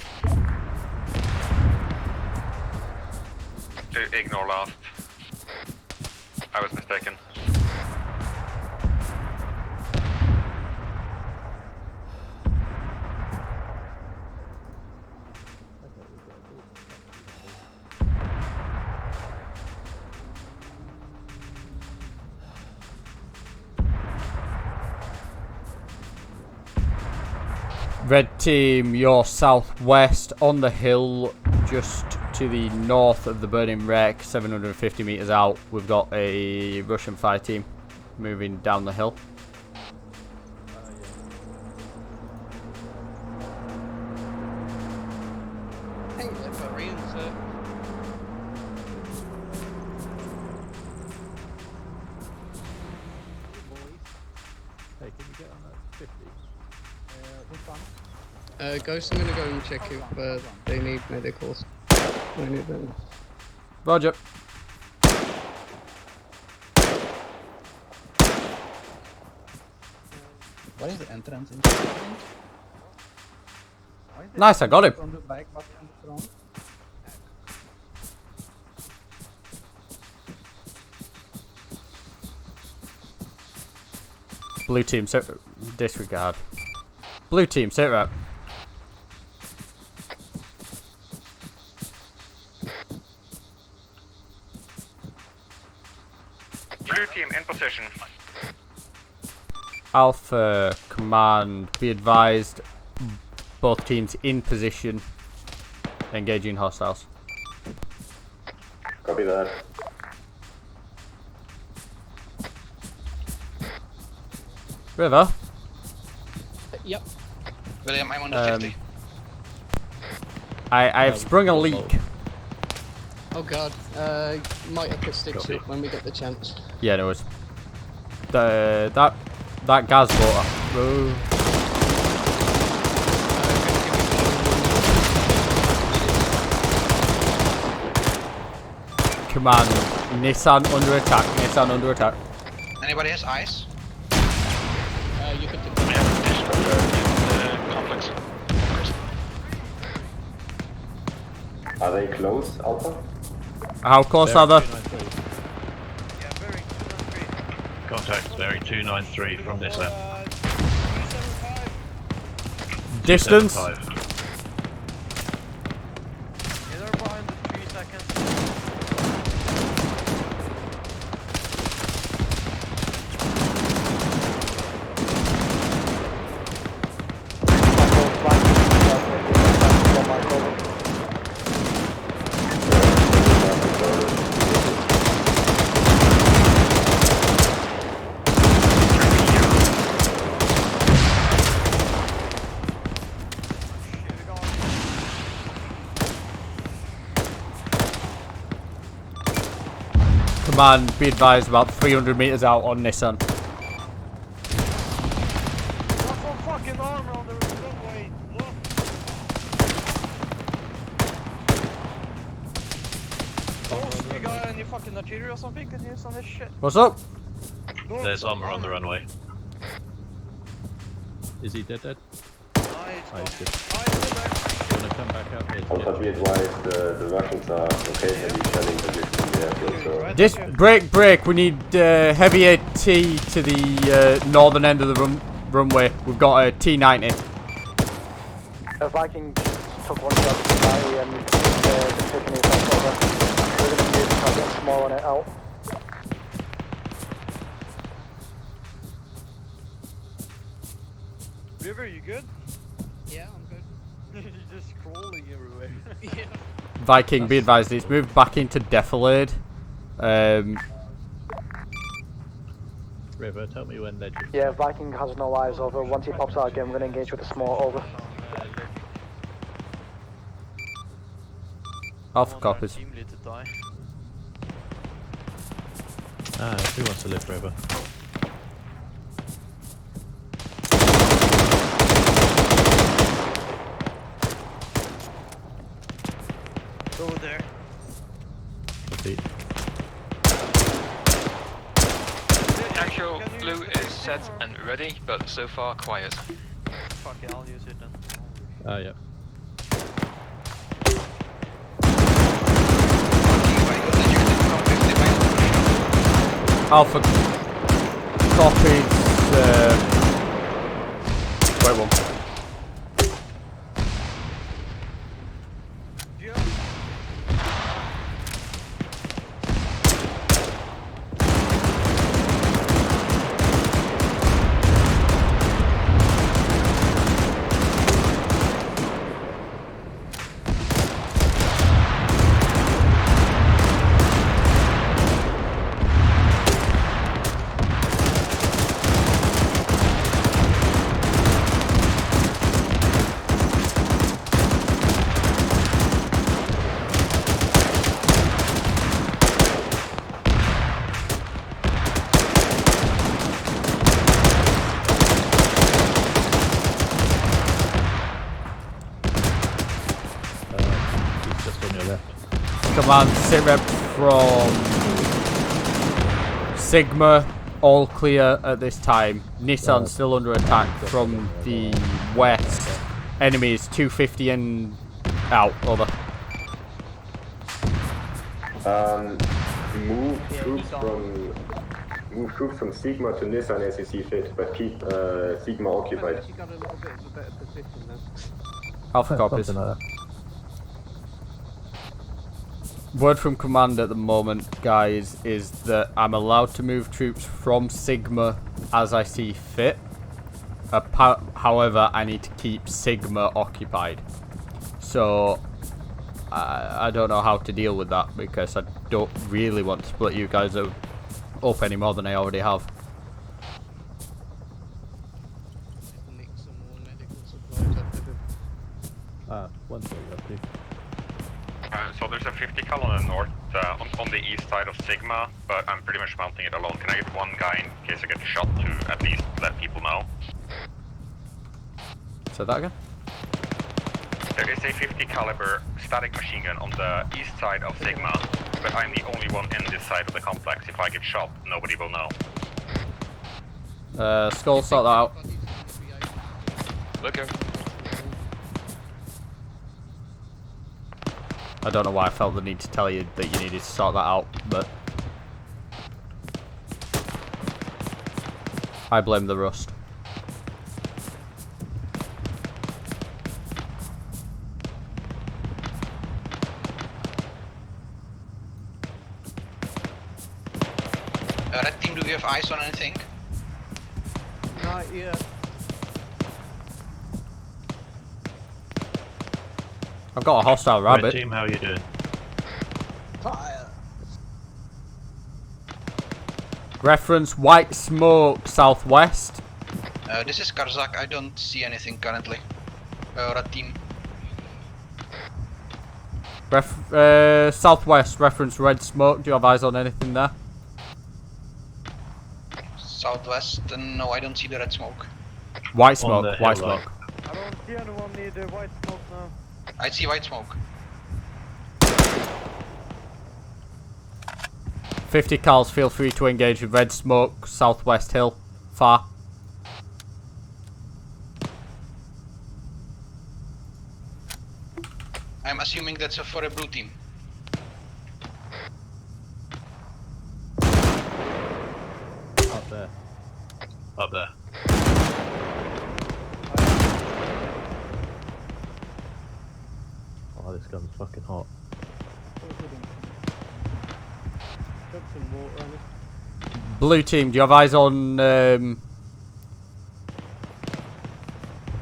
Ignore last. I was mistaken. Red team, you're southwest on the hill, just to the north of the burning wreck, 750 meters out. We've got a Russian fire team moving down the hill. Ghost, I'm gonna go and check if they need medicals. I need them. Roger. What is the entrance in? Nice, I got him. On the back button from? Blue team, disregard. Blue team, sit rep. Blue team in position. Alpha command, be advised, both teams in position, engaging hostiles. Copy that. River? Yep. William, I'm on the 50. I have sprung a leak. Oh god, might have put sticks up when we get the chance. Yeah, there was. That gas water. Oh. Command, Nissan under attack. Nissan under attack. Anybody has eyes? You could do complex. Are they close, Alpha? How close are they? Contact bearing 293 from this end. Distance? 275. Command, be advised about 300 meters out on Nissan. Fucking armor on the runway. Look. Oh, you got any fucking artillery or something? Can you use on this shit? What's up? There's armor on the runway. Is he dead? Nice. Oh, he's good. You wanna come back out here? Also be advised, the Russians are occasionally shelling positions in the airfield, so... This break. We need heavy AT to the northern end of the runway. We've got a T-90. A Viking took one shot at the battery and the Tiffany back over. We're going to use target small on it out. River, you good? Yeah, I'm good. You're just crawling everywhere. Yeah. Viking, be advised, he's moved back into defilade. River, tell me when they're due. Yeah, Viking has no eyes over. Once he pops out again, we're going to engage with the small over. Alpha copies. Who wants to live, River? Over there. Actual blue is set and ready, but so far quiet. Fuck it, I'll use it then. Ah, yeah. Alpha copies. Wait one. Command, sit rep from Sigma, all clear at this time. Nissan still under attack from the west. Enemies 250 and out, over. Move troops from Sigma to Nissan as you see fit, but keep Sigma occupied. Alpha copies. Word from command at the moment, guys, is that I'm allowed to move troops from Sigma as I see fit. However, I need to keep Sigma occupied. So, I don't know how to deal with that because I don't really want to split you guys up any more than I already have. One second, please. So there's a 50 cal on the north, on the east side of Sigma, but I'm pretty much mounting it alone. Can I get one guy in case I get shot to at least let people know? Say that again? There is a 50 caliber static machine gun on the east side of Sigma, but I'm the only one in this side of the complex. If I get shot, nobody will know. Skull, sort that out. Okay. I don't know why I felt the need to tell you that you needed to sort that out, but I blame the rust. Red team, do we have eyes on anything? Not yet. I've got a hostile rabbit. Red team, how are you doing? Fire. Reference white smoke southwest. This is Karzak, I don't see anything currently. Red team. Southwest, reference red smoke. Do you have eyes on anything there? Southwest, no, I don't see the red smoke. White smoke, white smoke. I don't see anyone near the white smoke now. I see white smoke. 50 cals, feel free to engage with red smoke, southwest hill, far. I'm assuming that's for a blue team. Up there. Up there. Oh, this gun's fucking hot. Blue team, do you have eyes on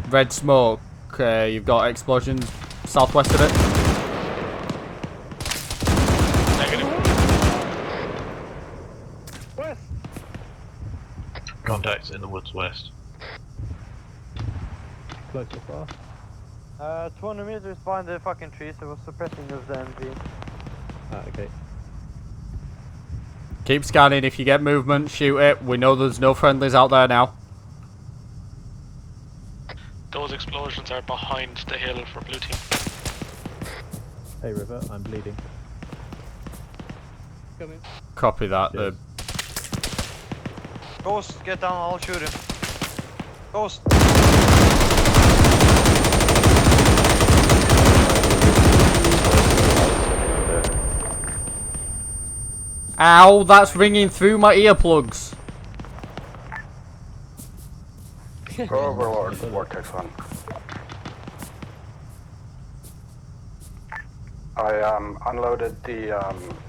red smoke? You've got explosions southwest of it. Negative. West. Contacts in the woods west. Close so far. 200 meters behind the fucking trees. It was suppressing of the MG. Ah, okay. Keep scanning. If you get movement, shoot it. We know there's no friendlies out there now. Those explosions are behind the hill for blue team. Hey River, I'm bleeding. Coming. Copy that. Yes. Ghost, get down. I'll shoot him. Ghost. Ow, that's ringing through my earplugs. Overlord, Vortex 1. I unloaded the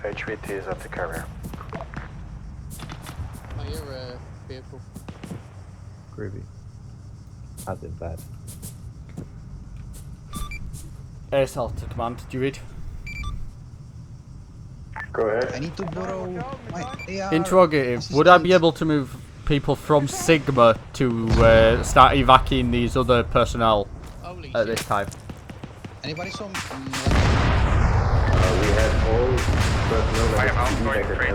HVTs at the carrier. I hear a vehicle. Groovy. As in bad. ASL to command. Do you read? Go ahead. I need to borrow my AR. Interrogative. Would I be able to move people from Sigma to start evacuating these other personnel at this time? Anybody saw? We have all personnel that have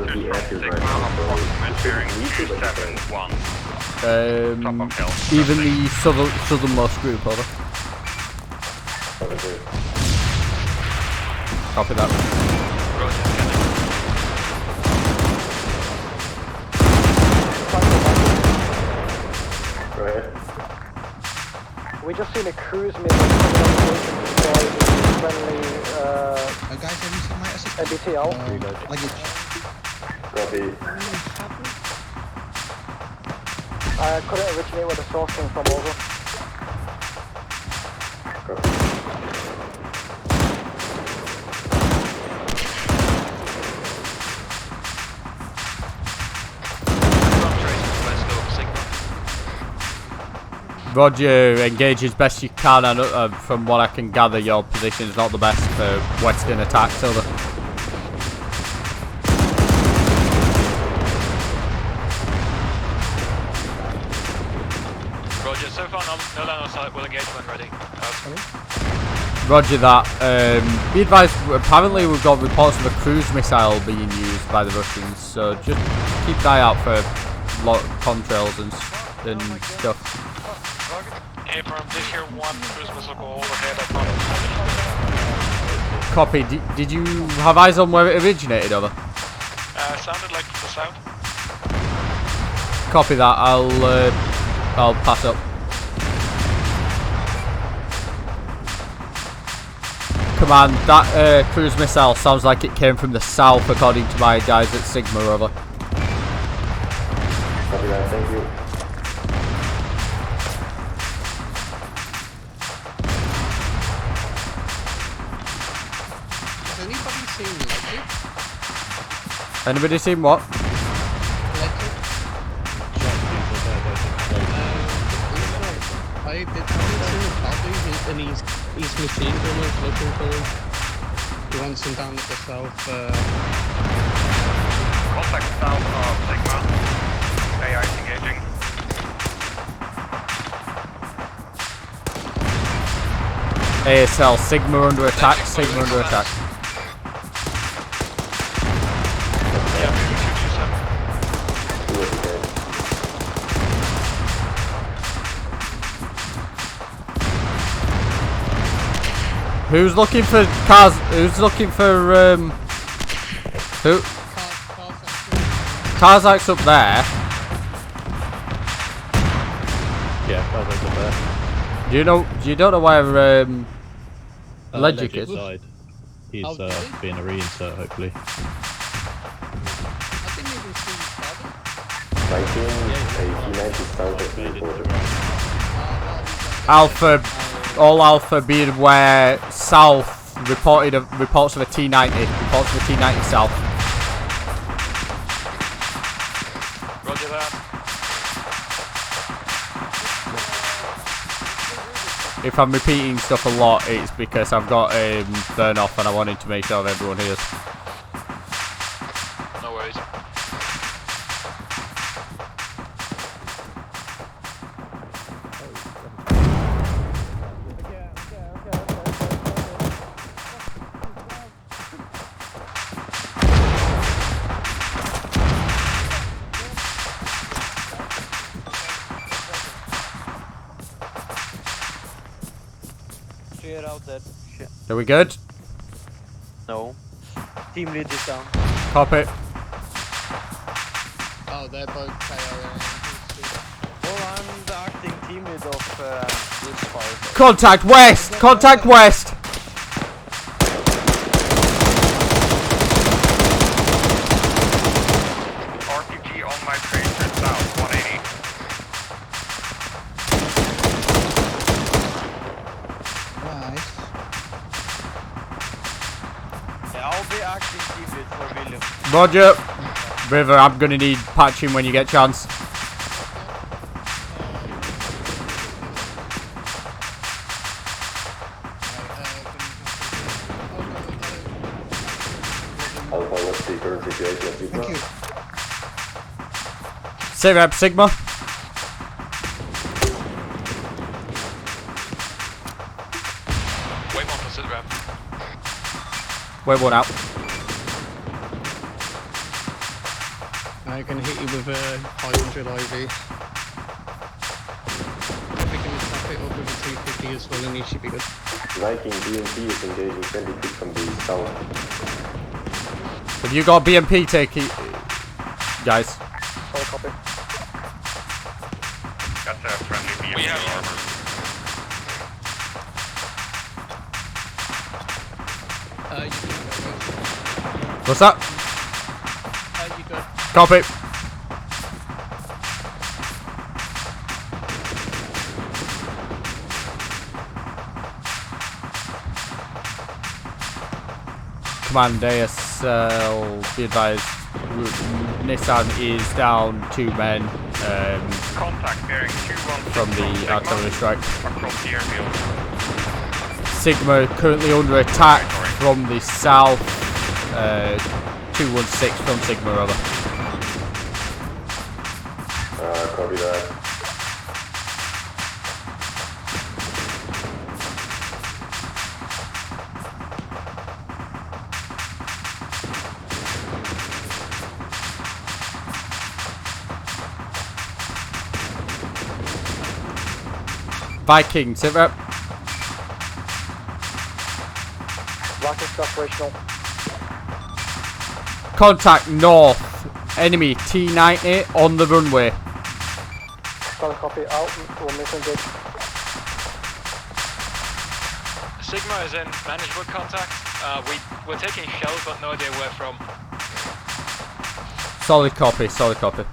to be active right now, so Even the southernmost group, over. Copy that. Go ahead. We just seen a cruise missile coming on friendly guys, have you seen my ABTL? Luggage. Copy. I couldn't originate where the source came from, over. Roger, engage as best you can, and from what I can gather, your position is not the best for western attacks, over. Roger, so far no line of sight, we'll engage when ready. Roger that. Be advised, apparently we've got reports of a cruise missile being used by the Russians, so just keep an eye out for contrails and stuff. Affirm, did hear one cruise missile go overhead. Copy. Did you have eyes on where it originated, over? Sounded like from the south. Copy that. I'll pass up. Command, that cruise missile sounds like it came from the south, according to my guys at Sigma, over. Copy that, thank you. Anybody seen what? I did not see him probably, and he's machine gunners looking for him. He wants him down at the south. Contact south of Sigma. AI engaging. ASL, Sigma under attack, Sigma under attack. Who's looking for cars? Who's looking for who? Karzak's up there. Yeah, Karzak's up there. You don't know where Legic is? Died. He's being a reinsert, hopefully. 1980 Alpha, all Alpha being where South reports of a T90. Reports of a T90 South. Roger that. If I'm repeating stuff a lot, it's because I've got burn off and I wanted to make sure everyone hears. No worries. Clear out that shit. Are we good? No. Team lead is down. Copy. Oh, they're both KO. Well, I'm the acting team lead of this fight. Contact west! Contact west! RPG on my tracer south, 180. Right. Yeah, I'll be acting team lead for William. Roger. River, I'm gonna need patching when you get chance. Alpha, what's the current situation of Sigma? Thank you. Sit rep, Sigma. Wait one for sit rep. Wait one out. I can hit you with a 500 IV. If we can tap it up with a 250 as well, then you should be good. Viking BMP is engaging 20 feet from the south. Have you got BMP taking, guys? All copy. Got the friendly BMP armor. You can go. What's that? You go. Copy. Command ASL, be advised, Nissan is down 2 men Contact bearing 216 from the artillery strike. across the airfield. Sigma currently under attack from the south. 216 from Sigma, rather. Copy that. Viking, sit rep. Rocket operational. Contact north. Enemy T90 on the runway. Solid copy out. We'll misengage. Sigma is in manageable contact. We're taking shells, but no idea where from. Solid copy, solid copy.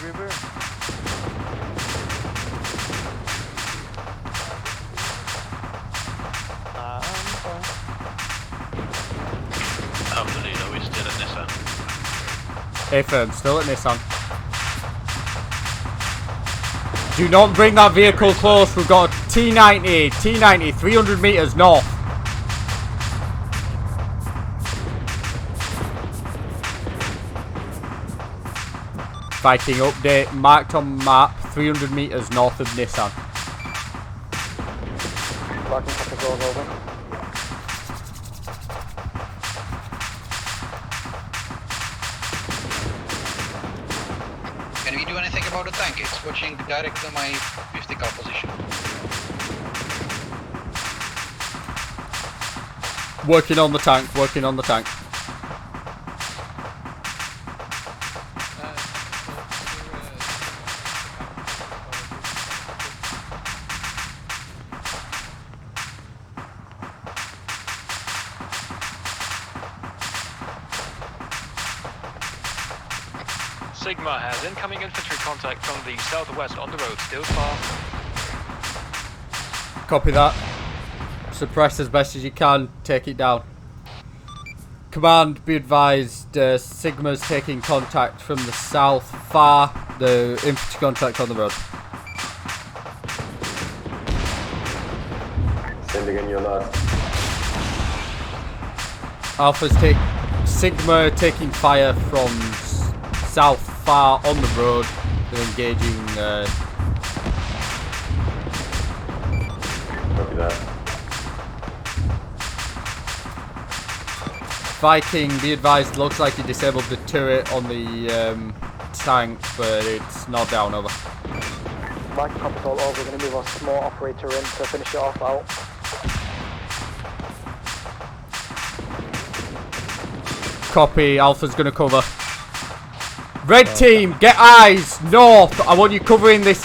River. Alpha Lead, are we still at Nissan? A-firm, still at Nissan. Do not bring that vehicle close. We've got a T90, 300 meters north. Viking update, marked on map, 300 meters north of Nissan. Barking patrols over. Can we do anything about the tank? It's watching directly my 50 cal position. Working on the tank, working on the tank. Sigma has incoming infantry contact from the southwest on the road, still far. Copy that. Suppress as best as you can, take it down. Command, be advised, Sigma's taking contact from the south far, the infantry contact on the road. Sending in your last. Alpha's Sigma taking fire from south far on the road. They're engaging. Copy that. Viking, be advised, looks like you disabled the turret on the tank, but it's not down, over. Viking copies all over, we're going to move our small operator in to finish it off out. Copy, Alpha's going to cover. Red team, get eyes, north. I want you covering this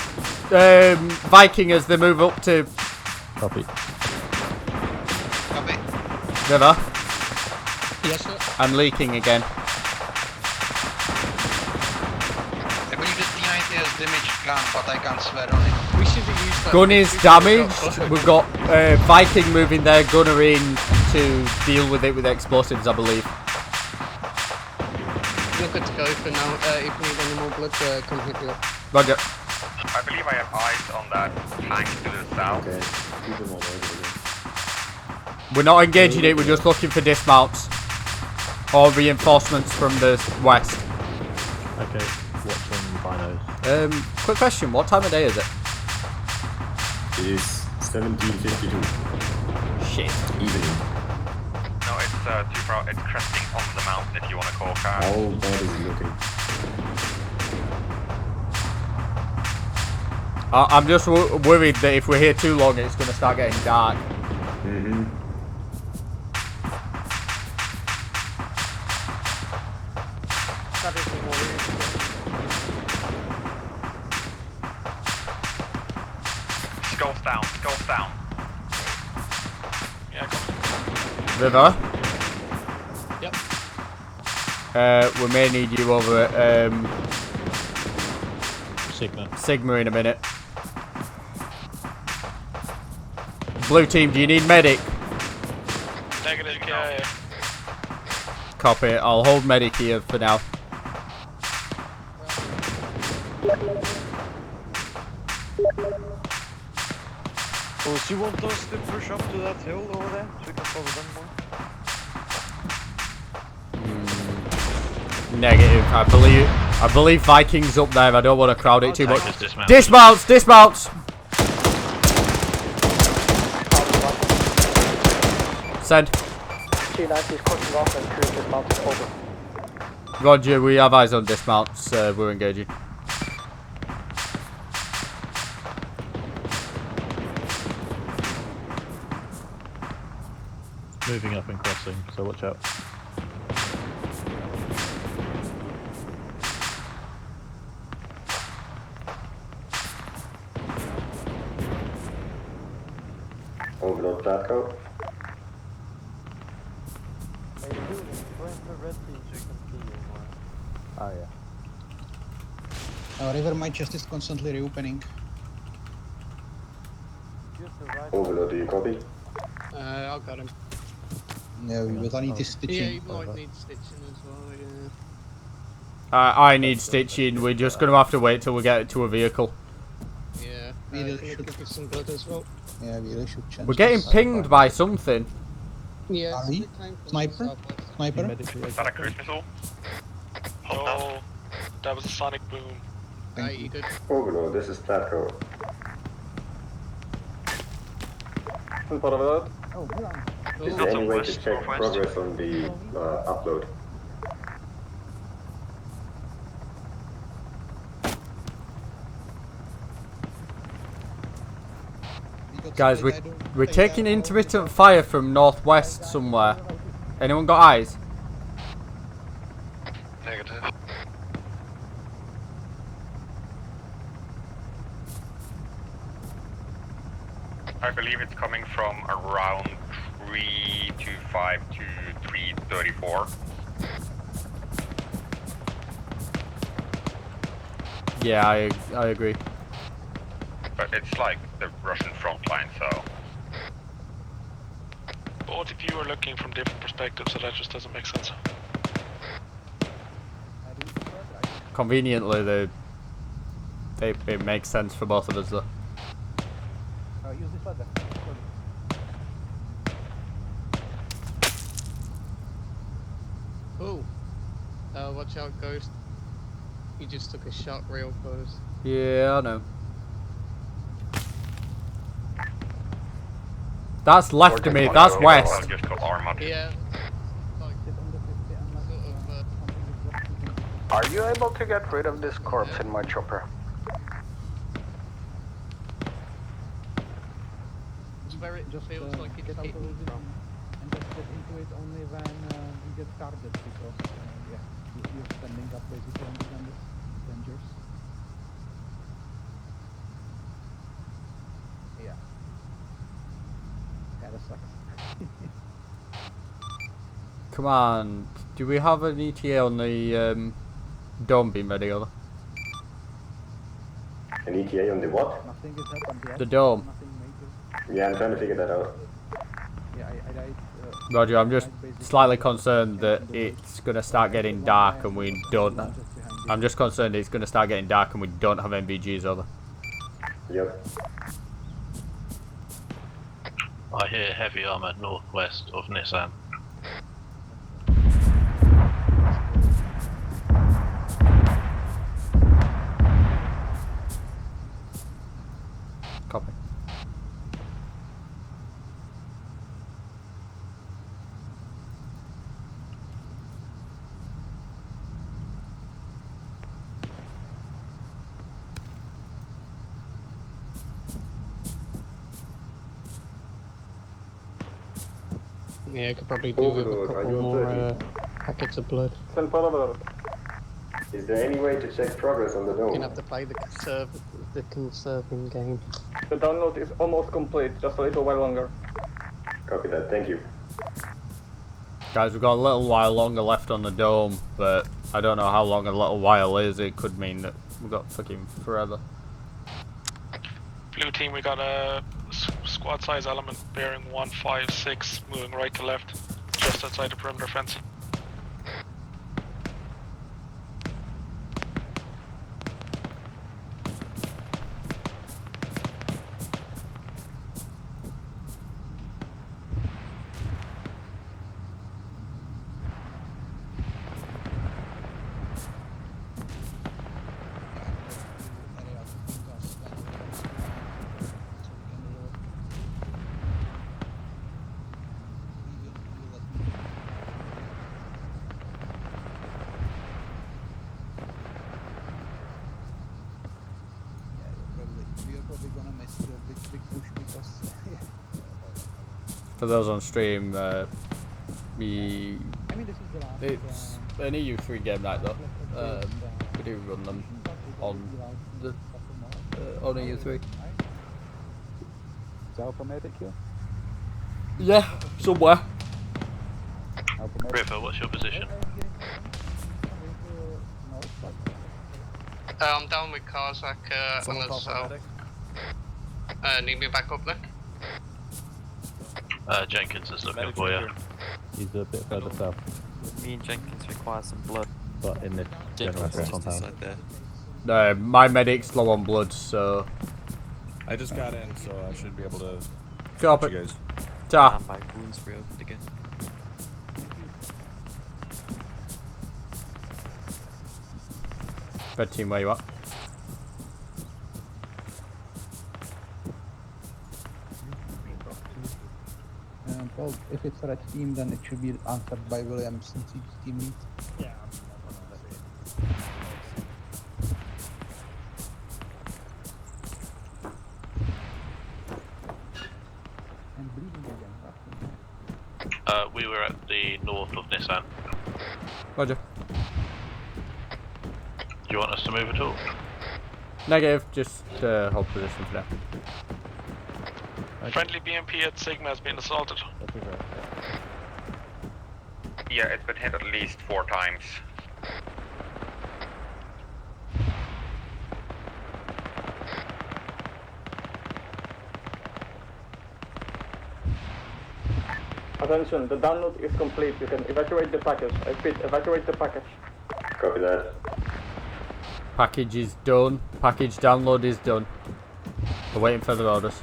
Viking as they move up to... Copy. Copy. River. Yes, sir. I'm leaking again. I believe the T90 has damaged gun, but I can't swear on it. We should have used that. Gun is damaged. We've got Viking moving their gunner in to deal with it with explosives, I believe. You're good to go for now. If we need any more blood, come hit me up. Roger. I believe I have eyes on that tank to the south. Okay. Keep them all over again. We're not engaging it, we're just looking for dismounts. Or reinforcements from the west. Okay, watching binos. Quick question, what time of day is it? It is 17:52. Shit. Evening. No, it's cresting on the mountain if you want to call car. How bad is it looking? I'm just worried that if we're here too long, it's going to start getting dark. Mm-hmm. Skulls down, skulls down. Yeah, come River? Yep. We may need you over at Sigma in a minute. Blue team, do you need medic? Negative, yeah. Copy, I'll hold medic here for now. Oh, so you want us to push up to that hill over there so we can cover them more? Negative, I believe Vikings up there, I don't want to crowd it too much. Dismount. Dismounts, dismounts! Send. T90 is cutting off and crew dismounted over. Roger, we have eyes on dismounts, we're engaging. Moving up and crossing, so watch out. Overload that code. Oh yeah. River, my chest is constantly reopening. Overload, do you copy? I got him. Yeah, but I need to stitch Yeah, in. you might need stitching as well, yeah. I need stitching, we're just going to have to wait till we get to a vehicle. Yeah, We really can should. give some blood as well. Yeah, we really should change. We're getting this. pinged by something. Yeah, Are we? Sniper? Sniper? Is that a cruise missile? Oh, that was a sonic boom. Thank you. good. Overlord, this is Platco. Is there any way to check progress on the upload? Guys, we're taking intermittent fire from northwest somewhere. Anyone got eyes? Negative. I believe it's coming from around 325 to 334. Yeah, I agree. But it's like the Russian front line, so... Both of you are looking from different perspectives, so that just doesn't make sense. Conveniently, it makes sense for both of us though. Oh, watch out, Ghost. You just took a shot real close. Yeah, I know. That's left of me, that's west. Yeah. Are you able to get rid of this corpse in my chopper? It's where it just feels like it's hitting from. And just get into it only when you get targeted, because yeah, you're standing up basically on the dangers. Yeah. Kinda sucks. Come on, do we have an ETA on the dome beam ready, over? An ETA on the what? Nothing has happened yet. The dome. Nothing major. Yeah, I'm trying to figure that out. Yeah, I died. Roger, I'm just slightly concerned that it's gonna start getting dark and we don't. I'm just concerned it's gonna start getting dark and we don't have MVGs, over. Yep. I hear heavy armor northwest of Nissan. Copy. Yeah, I could probably do with a couple more packets of blood. Is there any way to check progress on the You're dome? gonna have to play the conserving game. The download is almost complete, just a little while longer. Copy that, thank you. Guys, we've got a little while longer left on the dome, but I don't know how long a little while is. It could mean that we've got fucking forever. Blue team, we got a squad size element bearing 156, moving right to left, just outside the perimeter fence. For those on stream, we I mean, this is the last. it's an EU3 game night though. We do run them on the on EU3. Is that automatic here? Yeah, somewhere. River, what's your position? I'm down with Karzak on the south. Need me back up there? Jenkins is looking for you. He's a bit further south. Me and Jenkins require some blood. But in the general compound. No, my medic's low on blood, so. I just got in, so I should be able to. Drop you it. guys. Ta. My wounds reopened again. Red team, where you at? Well, if it's red team, then it should be answered by William since he's team lead. Yeah. And bleeding again. We were at the north of Nissan. Roger. Do you want us to move at all? Negative, just hold position for now. Friendly BMP at Sigma has been assaulted. Yeah, it's been hit at least 4 times. Attention, the download is complete. You can evacuate the package. I repeat, evacuate the package. Copy that. Package is done. Package download is done. We're waiting for the orders.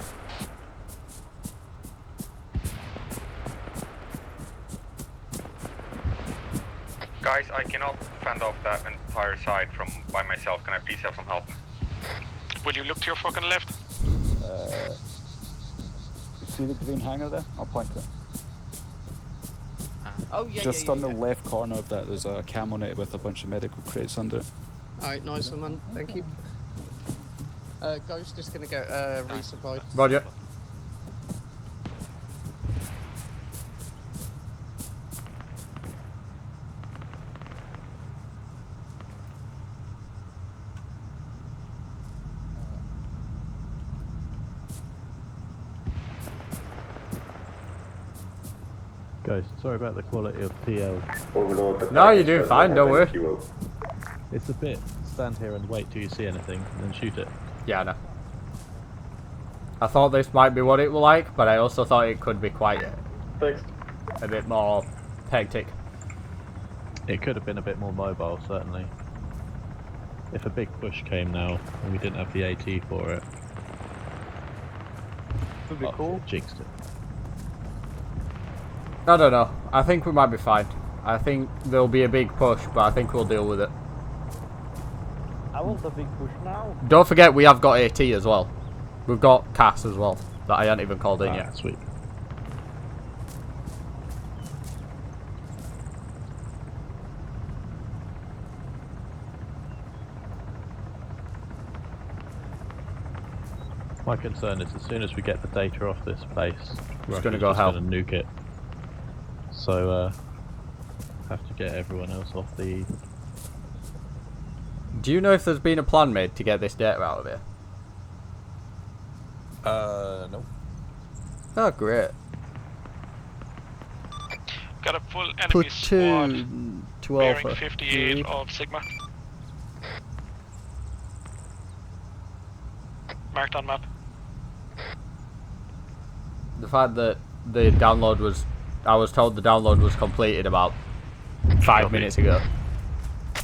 Guys, I cannot fend off that entire side by myself. Can I please have some help? Will you look to your fucking left? See the green hangar there? I'll point it. Oh yeah. Just on the left corner of that, there's a cam on it with a bunch of medical crates under it. Alright, nice one, man. Thank you. Ghost is gonna get resupplied. Roger. Guys, sorry about the quality of TL. No, you're doing fine, don't worry. It's a bit stand here and wait till you see anything and then shoot it. Yeah, I know. I thought this might be what it was like, but I also thought it could be quite a bit more hectic. It could have been a bit more mobile, certainly. If a big push came now and we didn't have the AT for it. Would be cool. Jinxed it. I don't know. I think we might be fine. I think there'll be a big push, but I think we'll deal with it. I want a big push now. Don't forget we have got AT as well. We've got CAS as well, that I haven't even called in yet. Sweet. My concern is as soon as we get the data off this place, It's gonna go hell. Gonna nuke it. So, have to get everyone else off the... Do you know if there's been a plan made to get this data out of here? No. Oh, great. Got a full enemy squad to bearing Alpha. 58 of Sigma. Marked on map. The fact that the download was... I was told the download was completed about 5 minutes ago.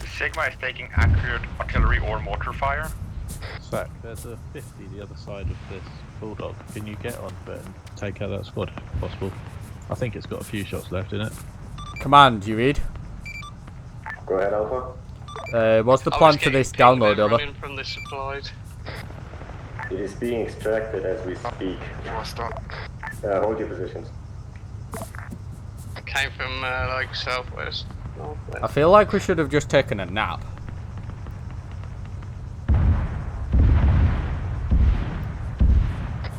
Sigma is taking accurate artillery or mortar fire. Sack, there's a 50 the other side of this bulldog. Can you get onto it and take out that squad if possible? I think it's got a few shots left in it. Command, you read? Go ahead, Alpha. What's the plan for this download, over? From the supplied. It is being extracted as we speak. Hold your positions. Came from like southwest. Northwest. I feel like we should have just taken a nap.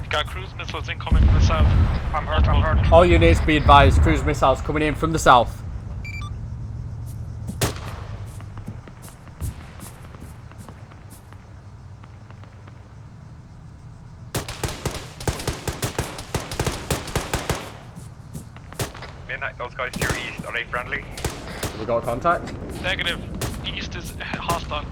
Got cruise missiles incoming from the south. I'm hurt. All units be advised, cruise missiles coming in from the south. Midnight, those guys to your east, are they friendly? Have we got contact? Negative. East is hostile.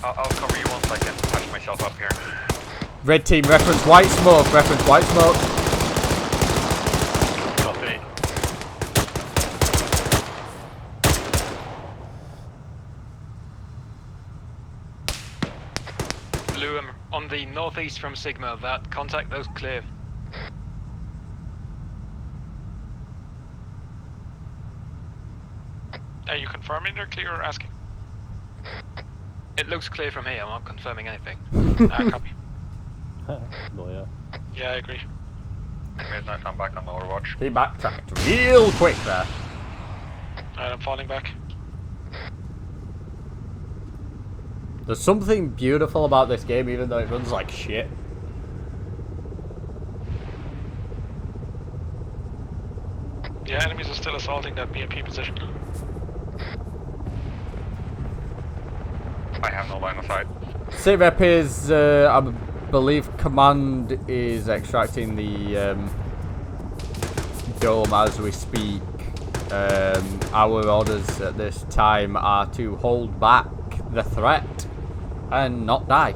I'll cover you once I can patch myself up here. Red team, reference white smoke, reference white smoke. Copy. Blue, on the northeast from Sigma, that contact those clear. Are you confirming they're clear or asking? It looks clear from here, I'm not confirming anything. Copy. Lawyer. Yeah, I agree. Midnight, I'm back on the overwatch. He backtracked real quick there. Alright, I'm falling back. There's something beautiful about this game, even though it runs like shit. Yeah, enemies are still assaulting that BMP position. I have no line of sight. Sitrep is, I believe, command is extracting the dome as we speak. Our orders at this time are to hold back the threat and not die.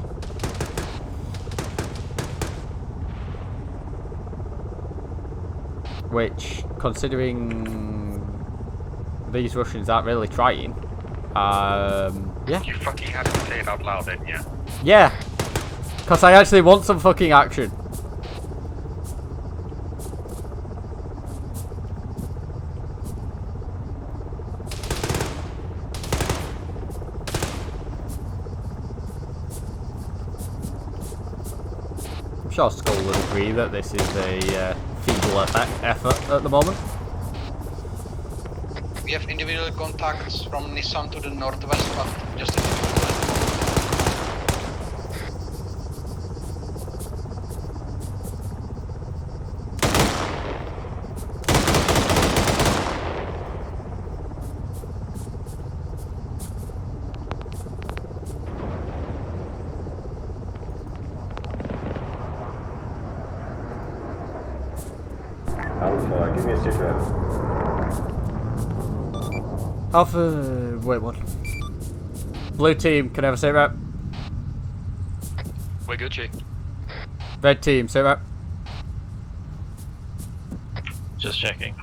Which, considering these Russians aren't really trying, yeah. You fucking had to say it out loud, didn't you? Yeah, because I actually want some fucking action. I'm sure Skull will agree that this is a feeble effort at the moment. We have individual contacts from Nissan to the northwest, but just Alpha, give me a sit rep. Alpha, wait, what? Blue team, can I have a sit rep? We're Gucci. Red team, sit rep. Just checking.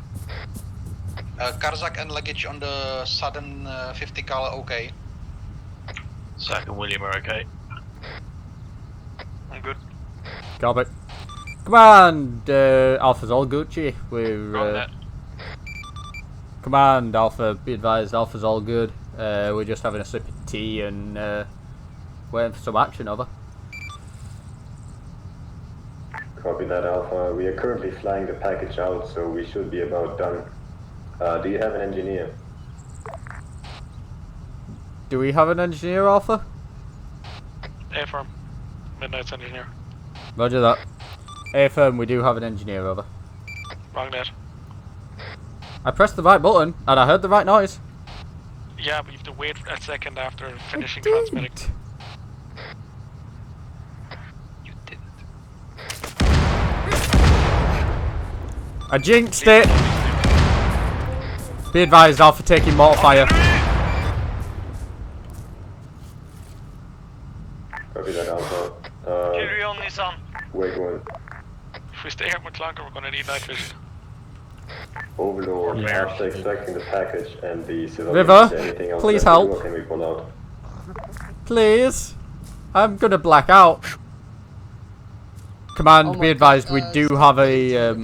Karzak and luggage on the southern 50 cal, okay. Zach and William are okay. I'm good. Got it. Come on, Alpha's all Gucci. We're come on, Alpha. Be advised, Alpha's all good. We're just having a sip of tea and waiting for some action. Over. Copy that, Alpha. We are currently flying the package out, so we should be about done. Do you have an engineer? Do we have an engineer, Alpha? A-firm. Midnight's engineer. Roger that. A-firm, we do have an engineer, over. Wrong net. I pressed the right button and I heard the right noise. Yeah, but you have to wait a second after finishing transmitting. You didn't. I jinxed it. Be advised, Alpha taking mortar fire. Copy that, Alpha. Carry on, Nissan. We're going. If we stay here much longer, we're going to need night vision. Overlord, after extracting the package and the civilians, River, anything else please that help. What can we pull out? Please. I'm gonna black out. Command, be advised, we do have a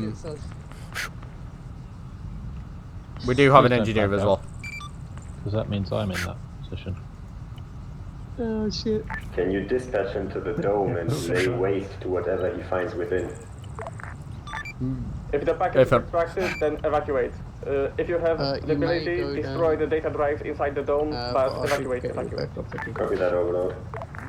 we do have an engineer as well. Because that means I'm in that position. Oh shit. Can you dispatch him to the dome and lay waste to whatever he finds within? If the package is extracted, then evacuate. If you have the ability, destroy the data drives inside the dome, but evacuate. Copy that, Overlord.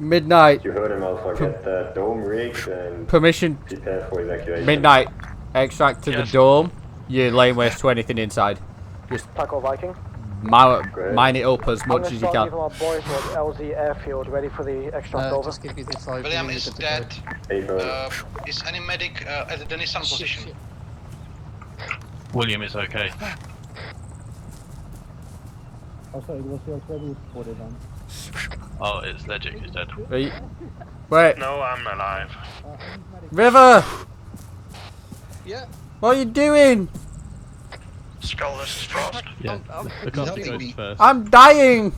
Midnight. You heard him, Alpha. Get the dome rigged and Permission. prepare for evacuation. Midnight. Extract to the dome. You're laying waste to anything inside. Just Taco Viking. mine it up as much as you can. Our boys at LZ airfield ready for the extract over. Just give me the 5 William minutes is to dead. prepare. Is any medic at the Nissan position? William is okay. Also, it was your credit for the gun. Oh, it's Legic who's dead. Wait. No, I'm alive. River! Yeah. What are you doing? Skull versus Frost. Yeah, the company goes first. I'm dying!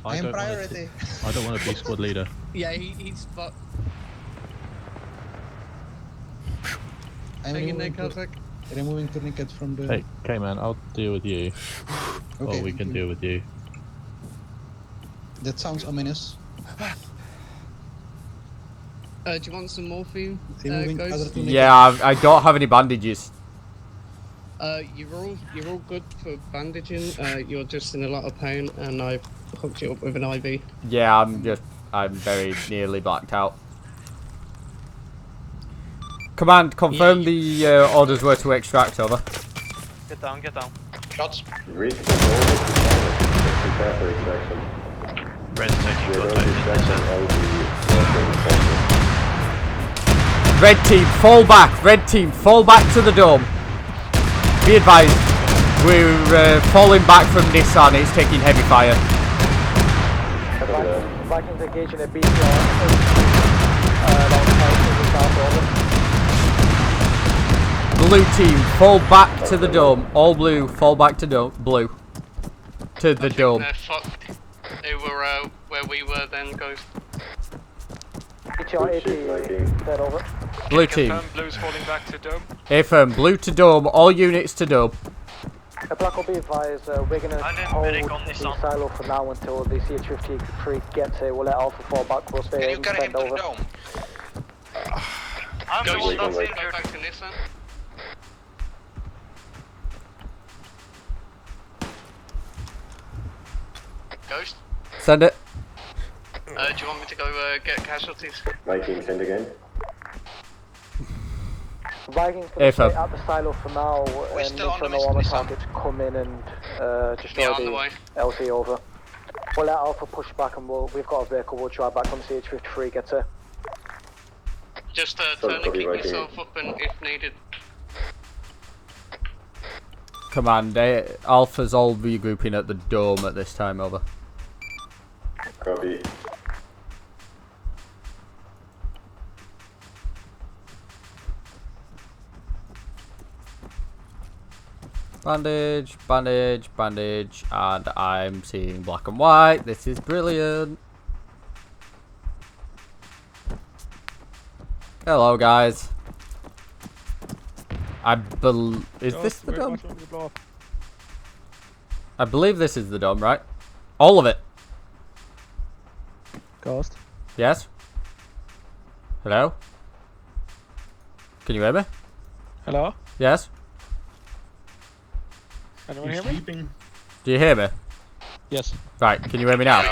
I am priority. I don't want to be squad leader. Yeah, he's fucked. I'm removing tourniquet from the... Hey, K-Man, I'll deal with you. Okay, Or we can deal with you. That sounds ominous. Do you want some morphine? Ghost? Yeah, I don't have any bandages. You're all good for bandaging. You're just in a lot of pain, and I've hooked you up with an IV. Yeah, I'm very nearly blacked out. Command, confirm the orders were to extract, over. Get down, get down. Shots. Red taking Red team, fall back! Red team, fall back to the dome. Be advised, we're falling back from Nissan, it's taking heavy fire. Vikings engaging a BTR. Blue team, fall back to the dome. All blue, fall back to blue. To the dome. They're fucked. They were where we were then, Ghost. BTR 80, dead over. Blue team. Confirm blue's falling back to dome. Affirm, blue to dome, all units to dome. Black will be advised, we're going to hold the silo for now until the CH-53 gets here. We'll let Alpha fall back, we'll stay in, stand over. I'm the one that's in, go back to Nissan. Ghost? Send it. Do you want me to go get casualties? Viking, send again. Vikings going to stay at the silo for now and make sure no armor targets come in and destroy the LC over. We'll let Alpha push back and we've got a vehicle, we'll drive back when CH-53 gets here. Just turn and keep yourself up and if needed. Command, Alpha's all regrouping at the dome at this time, over. Copy. Bandage, bandage, bandage, and I'm seeing black and white. This is brilliant. Hello, guys. Is this the dome? I believe this is the dome, right? All of it. Ghost. Yes? Hello? Can you hear me? Hello? Yes? Anyone hear me? Do you hear me? Yes. Right, can you hear me now?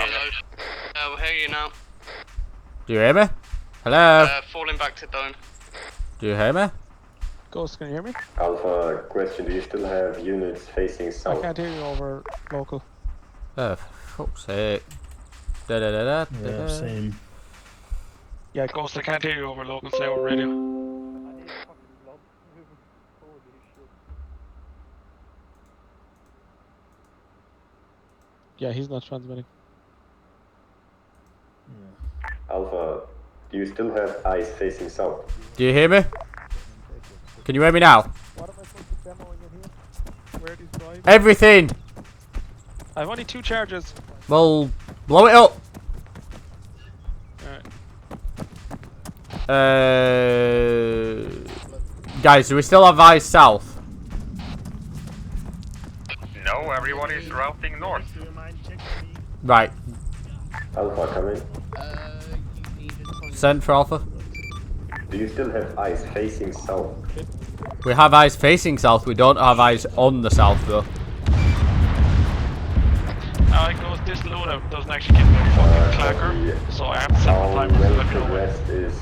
We'll hear you now. Do you hear me? Hello? Falling back to dome. Do you hear me? Ghost, can you hear me? Alpha, question, do you still have units facing south? I can't hear you over local. Oh, for fuck's sake. Da da da da da. Yeah, same. Yeah, Ghost, I can't hear you over local, say over radio. Yeah, he's not transmitting. Alpha, do you still have eyes facing south? Do you hear me? Can you hear me now? Where do you drive? Everything! I have only 2 charges. Well, blow it up! Alright. Guys, do we still have eyes south? No, everyone is routing north. Right. Alpha, come in. Send for Alpha. Do you still have eyes facing south? We have eyes facing south, we don't have eyes on the south though. Alright, Ghost, this loadout doesn't actually give me a fucking clacker, so I have to set my timer so let me know when. West is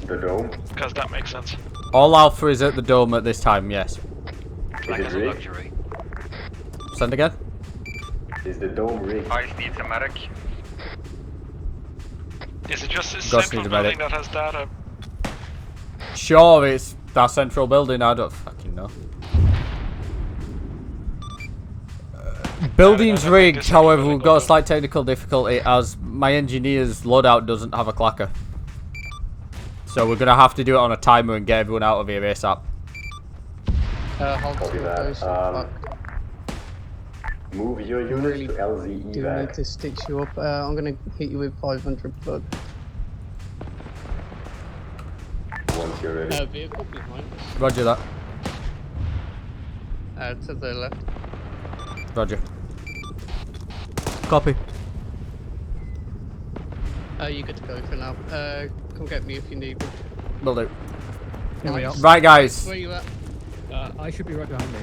the dome? Because that makes sense. All Alpha is at the dome at this time, yes. Is it rigged? Send again. Is the dome rigged? Eyes needs a medic. Is it just this Ghost central needs a building medic. that has data? Sure, it's that central building, I don't fucking know. Building's rigged, however, we've got a slight technical difficulty as my engineer's loadout doesn't have a clacker. So we're gonna have to do it on a timer and get everyone out of here ASAP. Copy that. Move your units to LZ Do need evac. to stitch you up. I'm gonna hit you with 500 blood. Once you're ready. Vehicle behind us. Roger that. To the left. Roger. Copy. You good to go for now. Come get me if you need me. Will do. Here we are. Right, guys. Where you at? I should be right behind me.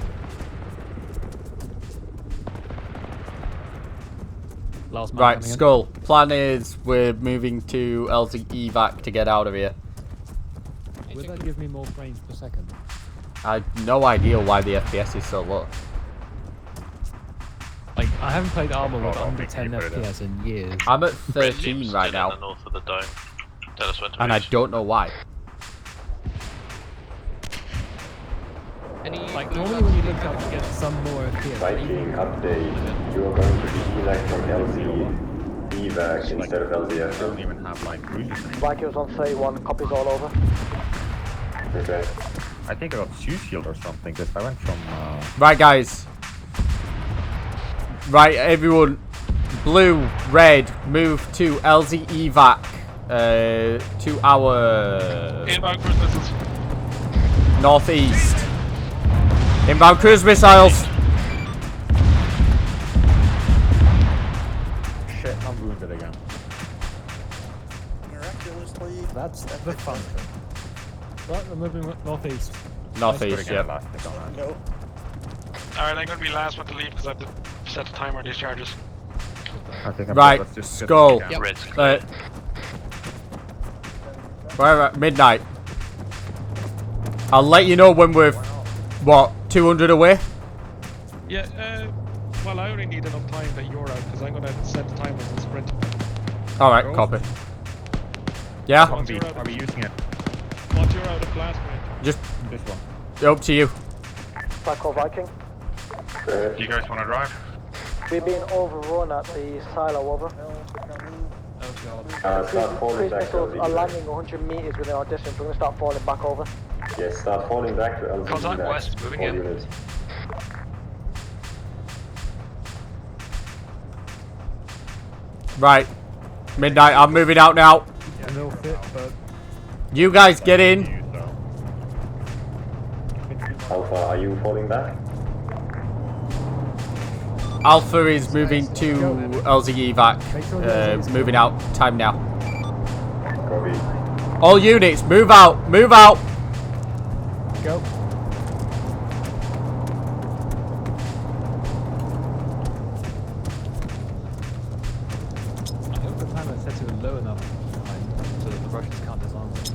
Last man Right, coming in. Skull. Plan is we're moving to LZ evac to get out of here. Will that give me more frames per second? I have no idea why the FPS is so low. Like, I haven't played Armor with under 10 FPS in years. I'm at 13 right now, In the north of the dome. Tell us when to and I move. don't know why. Like, normally when you look up, you get some more FPS. Viking update. You are going to be elect from LZ evac instead of LZ. Don't even have like cruisers. Vikings on 31, copies all over. Okay. I think I got Zeus shield or something because I went from. Right, guys. Right, everyone. Blue, red, move to LZ evac. To our Inbound cruise missiles. northeast. Inbound cruise missiles. Shit, I'm wounded again. Miraculously. That's the fun thing. Right, we're moving northeast. Northeast, yeah. No. Alright, I'm gonna be last one to leave because I have to set the timer discharges. I think I'm Right, let's just Skull. get Red. We're at midnight. I'll let you know when we're, what, 200 away? Yeah, well, I only need enough time that you're out because I'm gonna set the timer and sprint. Alright, copy. Yeah? Are we using it? Once you're out of blast range. Just This one. up to you. Psycho Viking. You guys want to drive? We're being overrun at the silo, over. Start falling Cruise back to missiles are LZ. landing 100 meters within our distance. We're going to start falling back over. Yes, start falling back to LZ. Contact evac. west, moving All in. units. Right. Midnight, I'm moving out now. Yeah, no fit, but You guys get in. Alpha, are you falling back? Alpha is moving to LZ evac. Moving out. Time now. Copy. All units, move out. Move out. go. I hope the timer is set to low enough so that the Russians can't disarm it.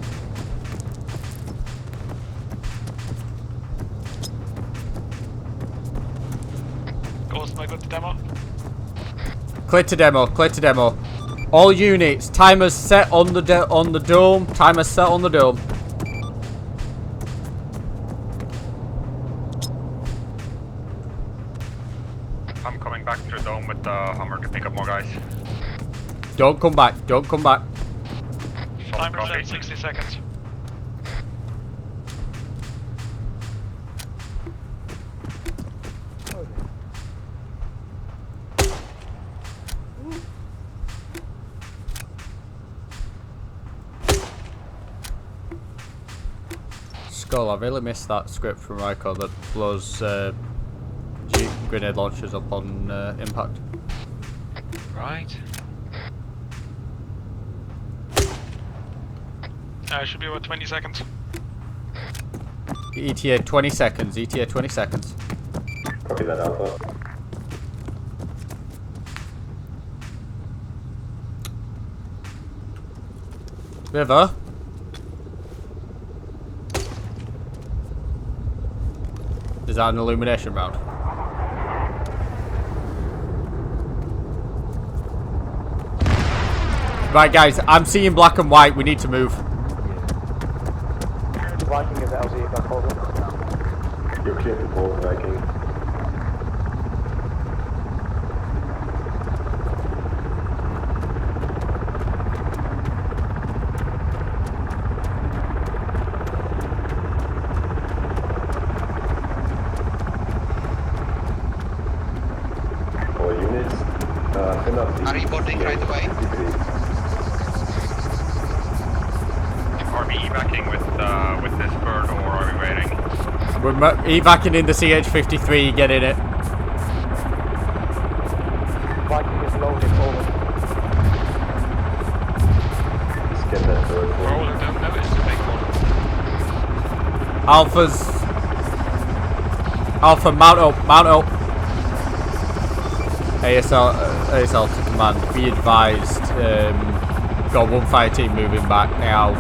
Ghost, am I good to demo? Clear to demo. Clear to demo. All units, timers set on the dome. Timers set on the dome. I'm coming back to the dome with the Hummer to pick up more guys. Don't come back. Don't come back. Timer set 60 seconds. Skull, I really missed that script from Ryko that blows grenade launchers up on impact. Right. Should be about 20 seconds. ETA 20 seconds. ETA 20 seconds. Copy that, Alpha. River. Is that an illumination round? Right, guys, I'm seeing black and white. We need to move. Viking is LZ back over. You're clear to board, Viking. All units, fill up the... Are you boarding right away? Are we evacuating with this bird or are we waiting? We're evacing in the CH-53. Get in it. Viking is loaded, over. all I don't know is the big one. Alpha, mount up, mount up. ASL to command, be advised, got one fire team moving back now,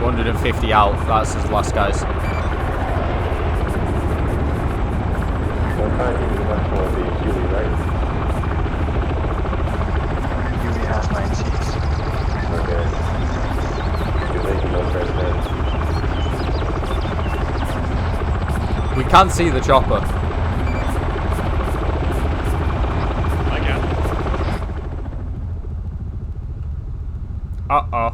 150 out, that's his last guys. One fire team is much more the UE, right? UE has 9 seats. Okay. You're making no first then. We can see the chopper. I can. Uh-oh.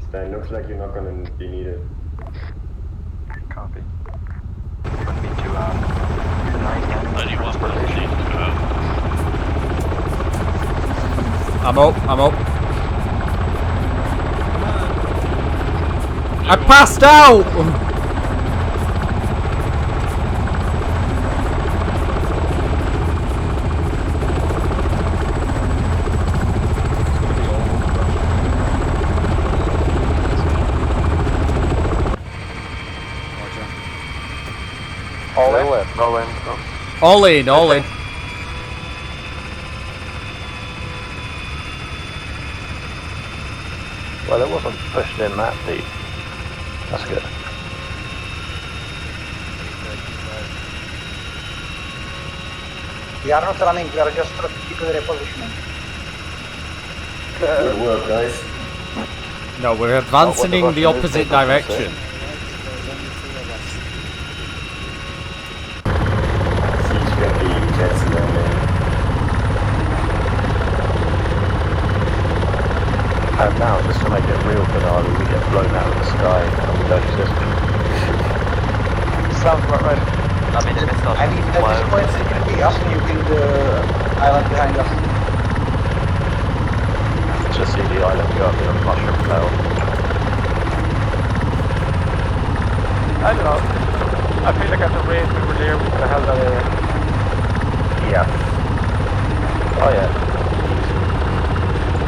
Stan, looks like you're not gonna be needed. Copy. Would be to deny the enemy transportation. I'm up. I passed out! All in. All in. Well, it wasn't pushed in that deep. That's good. We are not running, we are just strategically repositioning. Good work, guys. No, we're advancing in the opposite direction. And now, just to make it real finale, we get blown out of the sky and we don't exist. Sounds about right. I mean, at this point, it can be us nuking the island behind us. Just see the island go up in a mushroom cloud. I don't know. I feel like at the rate we were there, we could have held that area. Yeah. Oh yeah.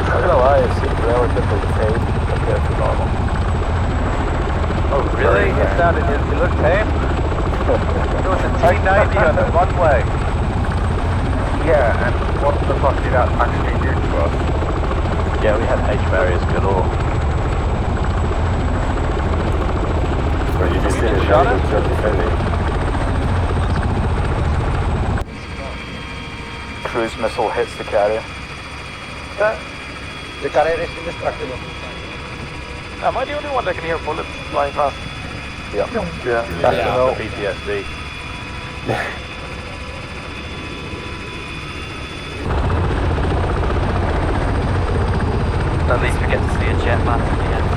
I don't know why it seems relatively tame compared to normal. Oh really? It sounded, it looked tame? It was a T90 on the runway. Yeah, and what the fuck did that actually do to us? Yeah, we had H barriers galore. Well, you just did a shot very good job defending. Cruise missile hits the carrier. The carrier is indestructible. Am I the only one that can hear bullets flying past? Yeah. That's the PTSD. At least we get to see a jet land at the end.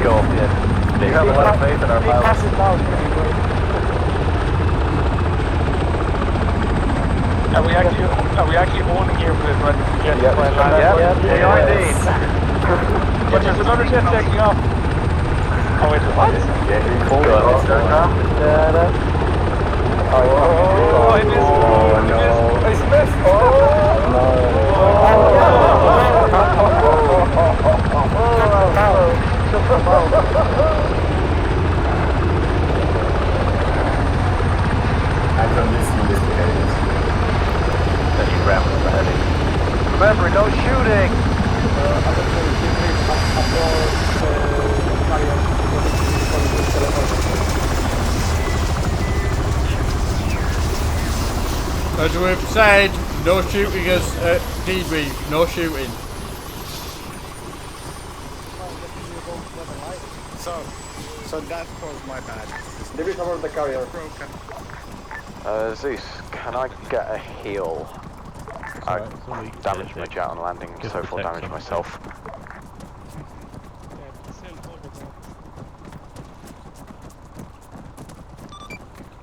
Go off the end. You have a lot of faith in our pilots. Are we actually owning here for this right? Yeah, indeed. But there's another jet taking off. Oh wait, what? Oh, I missed. I missed. I'm not missing this guys. Then you ram with the heading. Remember, no shooting! As we've said, no shooting as debrief, no shooting. So that was my bad. Did we cover the carrier? Broken. Zeus, can I get a heal? I damaged my jet on landing, so far damaged myself.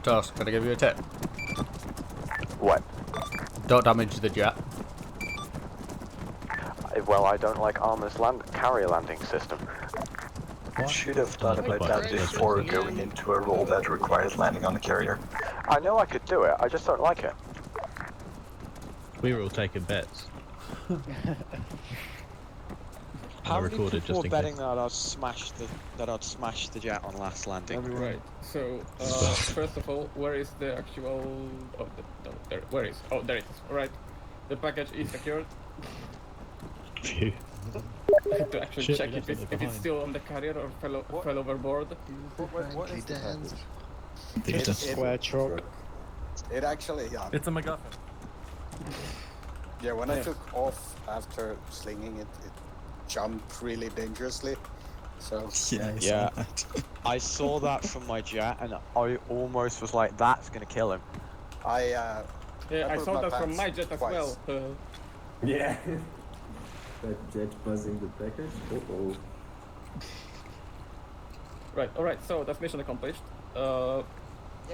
Toss, can I give you a tip? What? Don't damage the jet. Well, I don't like Armor's carrier landing system. You should have thought about that before going into a role that requires landing on the carrier. I know I could do it, I just don't like it. We were all taking bets. How many recorded people just were in betting case. that I'd smash the jet on last landing? Right. So first of all, where is the actual? Oh, there. Where is? Oh, there it is. All right. The package is secured. Phew. I had to actually Shit, check we left if it it's behind. still on the carrier or fell overboard. What is the package? It's a square truck. It actually, yeah. It's a MacGuffin. Yeah, when I took off after slinging it, it jumped really dangerously. So Yeah, I saw that from my jet, and I almost was like, "That's gonna kill him." Yeah, I put saw my that from pants my jet as twice. well. Yeah. That jet buzzing the package. Uh-oh. Right. All right. So that's mission accomplished.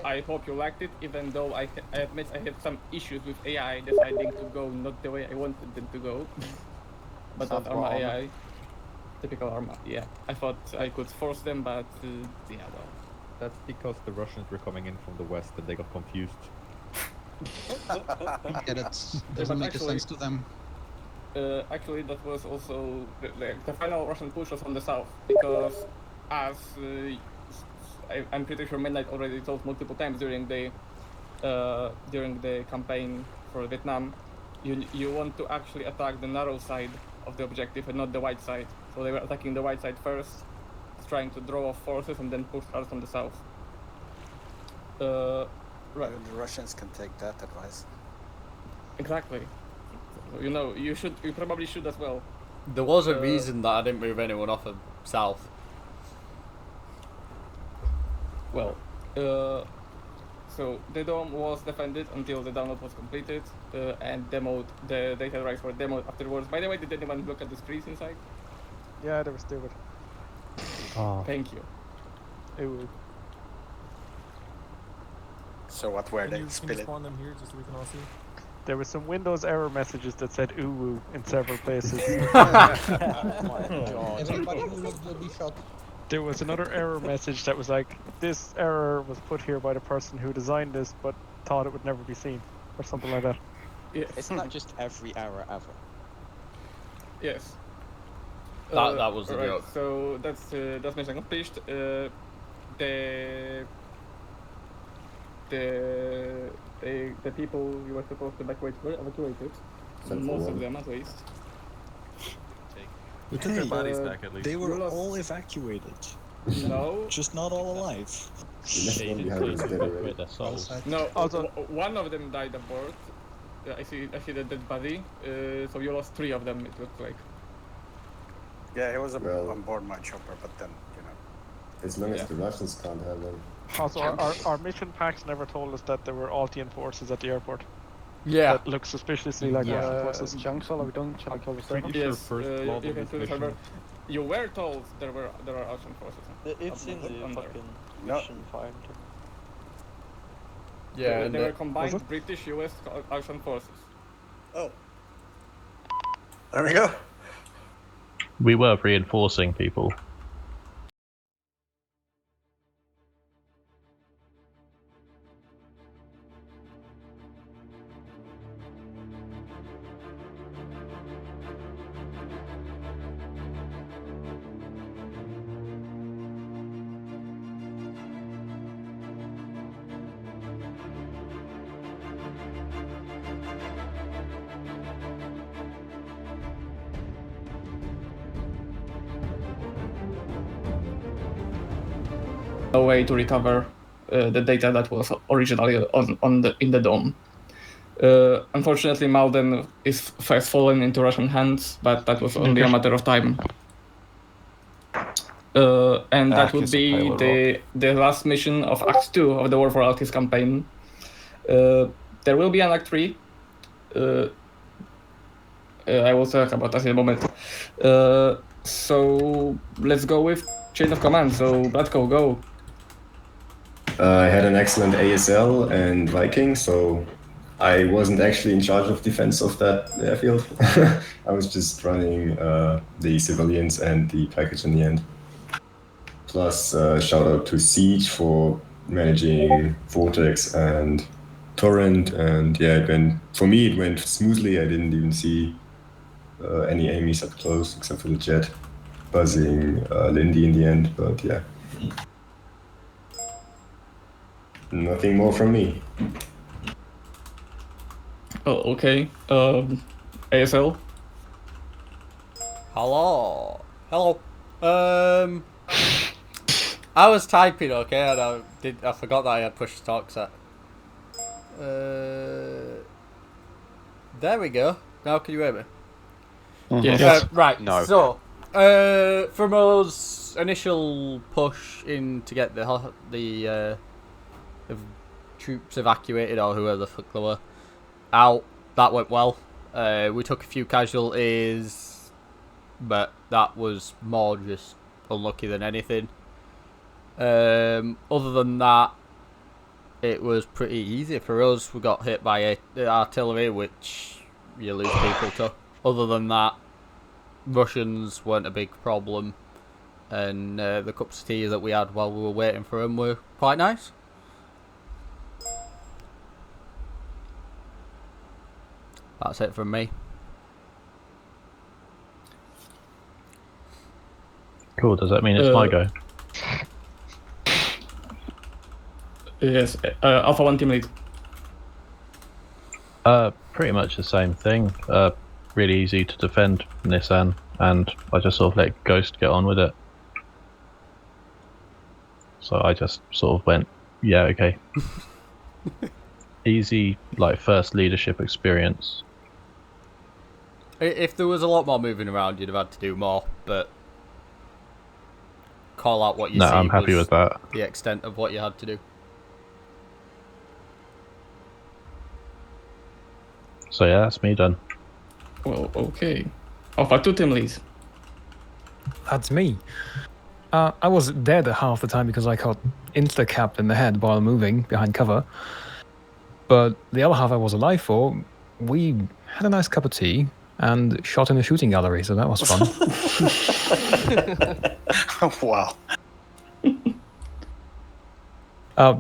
I hope you liked it, even though I admit I had some issues with AI deciding to go not the way I wanted them to go. But that's Arma AI. Typical Arma, yeah. I thought I could force them, but yeah, well. That's because the Russians were coming in from the west and they got confused. Yeah, that doesn't make sense to them. Actually, that was also the final Russian push was on the south, because as I'm pretty sure Midnight already told multiple times during the campaign for Vietnam, you want to actually attack the narrow side of the objective and not the wide side. So they were attacking the wide side first, trying to draw off forces and then push hard from the south. Right. The Russians can take that advice. Exactly. So, you probably should as well. There was a reason that I didn't move anyone off of south. Well, so the dome was defended until the download was completed, and the data drives were demoed afterwards. By the way, did anyone look at the screens inside? Yeah, they were stupid. Oh. Thank you. Ooh. So what were they? Can you Spill it. spawn them here just so we can all see? There were some Windows error messages that said "ooh" in several places. Oh my god. Everybody who looked will be shot. There was another error message that was like, "This error was put here by the person who designed this, but thought it would never be seen," or something like that. Yeah. Isn't that just every error ever? Yes. That was the right, joke. So that's mission accomplished. The people you were supposed to evacuate were evacuated. Most of them, at least. We took their bodies back at least. They were all evacuated. No. Just not all alive. No. Also, one of them died aboard. I see the dead body. So you lost 3 of them. It looks like. Yeah, he was on board my chopper, but then As long as the Russians can't have them. Also, our mission packs never told us that there were Altian forces at the airport. Yeah. That look suspiciously like Altian forces. Junksol, are we done? Shall I kill the server? Yes, you can kill the server. You were told there are Altian forces. It's in the fucking mission finder. Yeah, they were combined British, US, Altian forces. Oh. There we go. We were reinforcing people. No way to recover the data that was originally in the dome. Unfortunately, Malden has fallen into Russian hands, but that was only a matter of time. And that would be the last mission of Act 2 of the War for Altis campaign. There will be an Act 3. I will talk about that in a moment. So let's go with chain of command. So Blatko, go. I had an excellent ASL and Viking, so I wasn't actually in charge of defense of that airfield. I was just running the civilians and the package in the end. Plus, shout out to Siege for managing Vortex and Torrent, and yeah, for me it went smoothly. I didn't even see any enemies up close except for the jet buzzing Lindy in the end, but yeah. Nothing more from me. Oh, okay. ASL? Hello. I was typing, okay, and I forgot that I had push to talk set. There we go. Now can you hear me? Yes. Right. No. So, from us initial push in to get the troops evacuated or whoever the fuck they were out, that went well. We took a few casualties, but that was more just unlucky than anything. Other than that, it was pretty easy for us. We got hit by artillery, which you lose people to. Other than that, Russians weren't a big problem, and the cups of tea that we had while we were waiting for them were quite nice. That's it from me. Cool, does that mean it's my go? Yes, Alpha 1 team lead. Pretty much the same thing. Really easy to defend Nissan, and I just sort of let Ghost get on with it. So I just sort of went, yeah, okay. Easy, like, first leadership experience. If there was a lot more moving around, you'd have had to do more, but call out what you see. No, I'm happy with that. The extent of what you had to do. So yeah, that's me done. Well, okay. Alpha 2 team leads. That's me. I was dead half the time because I got insta-capped in the head while moving behind cover. But the other half I was alive for, we had a nice cup of tea and shot in a shooting gallery, so that was fun. Wow.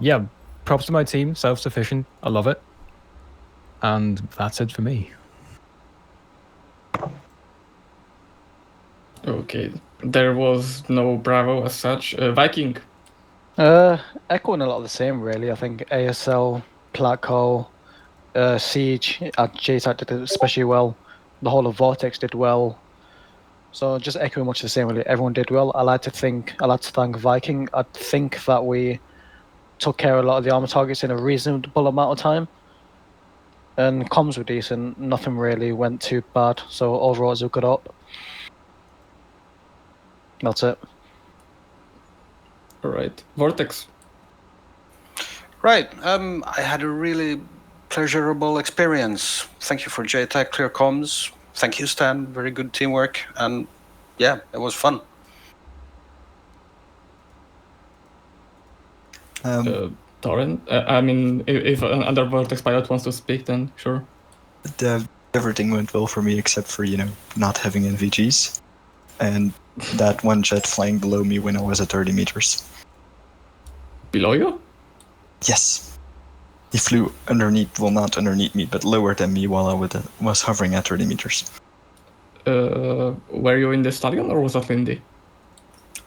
Yeah, props to my team, self-sufficient, I love it. And that's it for me. Okay, there was no Bravo as such. Viking. Echoing a lot of the same, really. I think ASL, Placo, Siege, JTAC did especially well. The whole of Vortex did well. So just echoing much the same, really. Everyone did well. I like to thank Viking. I think that we took care of a lot of the armor targets in a reasonable amount of time. And comms were decent. Nothing really went too bad. So overall, it's a good up. That's it. All right, Vortex. Right. I had a really pleasurable experience. Thank you for JTAC, clear comms. Thank you, Stan. Very good teamwork. And yeah, it was fun. Torrent. I mean, if another Vortex pilot wants to speak, then sure. Everything went well for me except for, not having NVGs. And that one jet flying below me when I was at 30 meters. Below you? Yes. He flew underneath, well, not underneath me, but lower than me while I was hovering at 30 meters. Were you in the stallion or was that Lindy?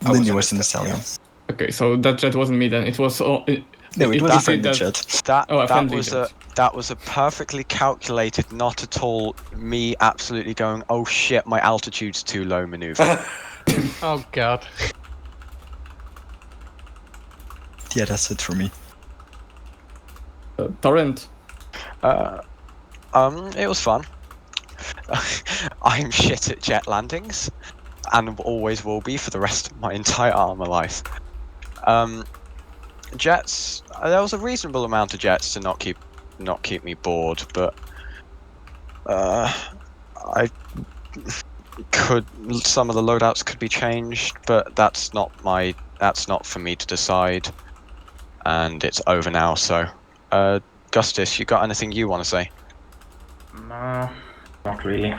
Lindy was in the stallion. Okay, so that jet wasn't me then. It was. No, it was a friendly jet. That was a perfectly calculated, not at all me absolutely going, oh shit, my altitude's too low maneuver. Oh god. Yeah, that's it for me. Torrent. It was fun. I'm shit at jet landings, and always will be for the rest of my entire armor life. Jets. There was a reasonable amount of jets to not keep me bored, but I could. Some of the loadouts could be changed, but that's not for me to decide, and it's over now. So Gustus, you got anything you want to say? Nah, not really.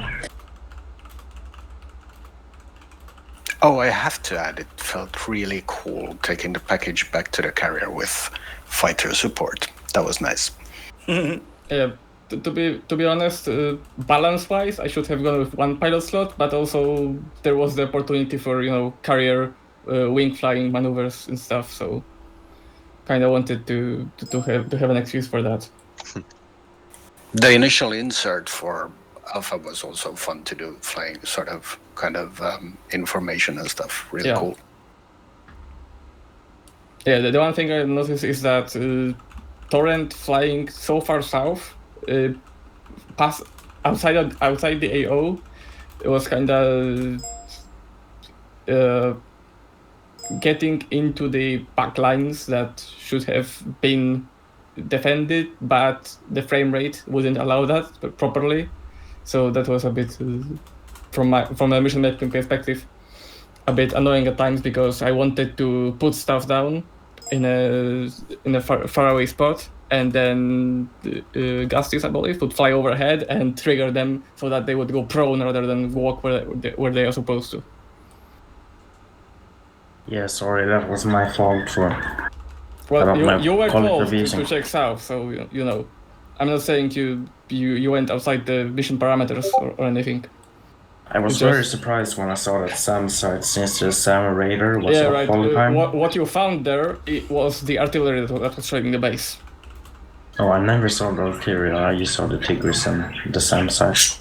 Oh, I have to add, it felt really cool taking the package back to the carrier with fighter support. That was nice. Yeah, to be honest, balance-wise, I should have gone with one pilot slot, but also there was the opportunity for carrier wing flying maneuvers and stuff. So kind of wanted to have an excuse for that. The initial insert for Alpha was also fun to do, flying kind of information and stuff. Really cool. Yeah, the one thing I noticed is that Torrent flying so far south, past outside the AO, it was kind of getting into the back lines that should have been defended, but the frame rate wouldn't allow that properly. So that was a bit, from a mission mapping perspective, a bit annoying at times, because I wanted to put stuff down in a faraway spot, and then Gustus, I believe, would fly overhead and trigger them so that they would go prone rather than walk where they are supposed to. Yeah, sorry, that was my fault for... Well, you were told to check south, so I'm not saying you went outside the mission parameters or anything. I was very surprised when I saw that SAM site, since the SAM radar was off all the time. What you found there, it was the artillery that was showing the base. Oh, I never saw the artillery. I just saw the Tigris and the SAM site.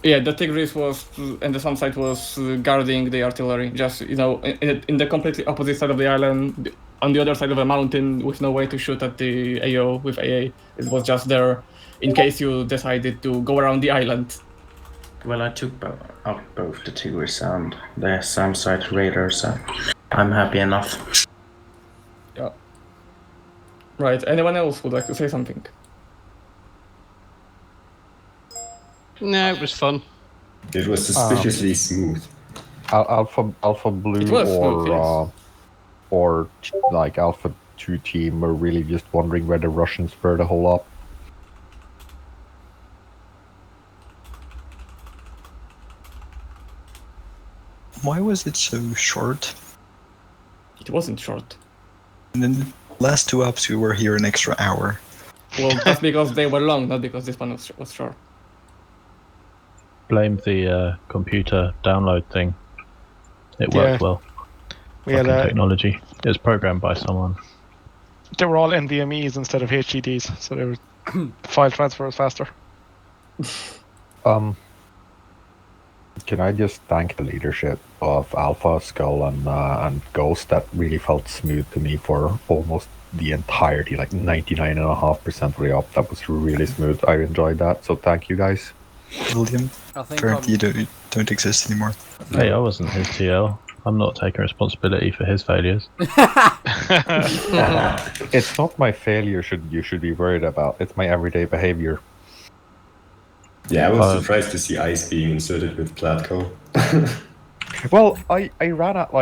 Yeah, the Tigris and the SAM site was guarding the artillery, just in the completely opposite side of the island, on the other side of a mountain, with no way to shoot at the AO with AA. It was just there in case you decided to go around the island. Well, I took out both the Tigris and the SAM site radar, so I'm happy enough. Yeah. Right, anyone else would like to say something? No, it was fun. It was suspiciously smooth. Alpha Blue or like Alpha 2 team were really just wondering where the Russians were the whole lot. Why was it so short? It wasn't short. And then the last two ups we were here an extra hour. Well, that's because they were long, not because this one was short. Blame the computer download thing. It worked well. We had technology. It was programmed by someone. They were all NVMEs instead of HDDs, so they were file transfer was faster. Can I just thank the leadership of Alpha, Skull, and Ghost? That really felt smooth to me for almost the entirety, like 99.5% of the up. That was really smooth. I enjoyed that, so thank you guys. William, apparently you don't exist anymore. Hey, I wasn't his TL. I'm not taking responsibility for his failures. It's not my failure you should be worried about. It's my everyday behavior. Yeah, I was surprised to see ice being inserted with Platco. Well, I ran out,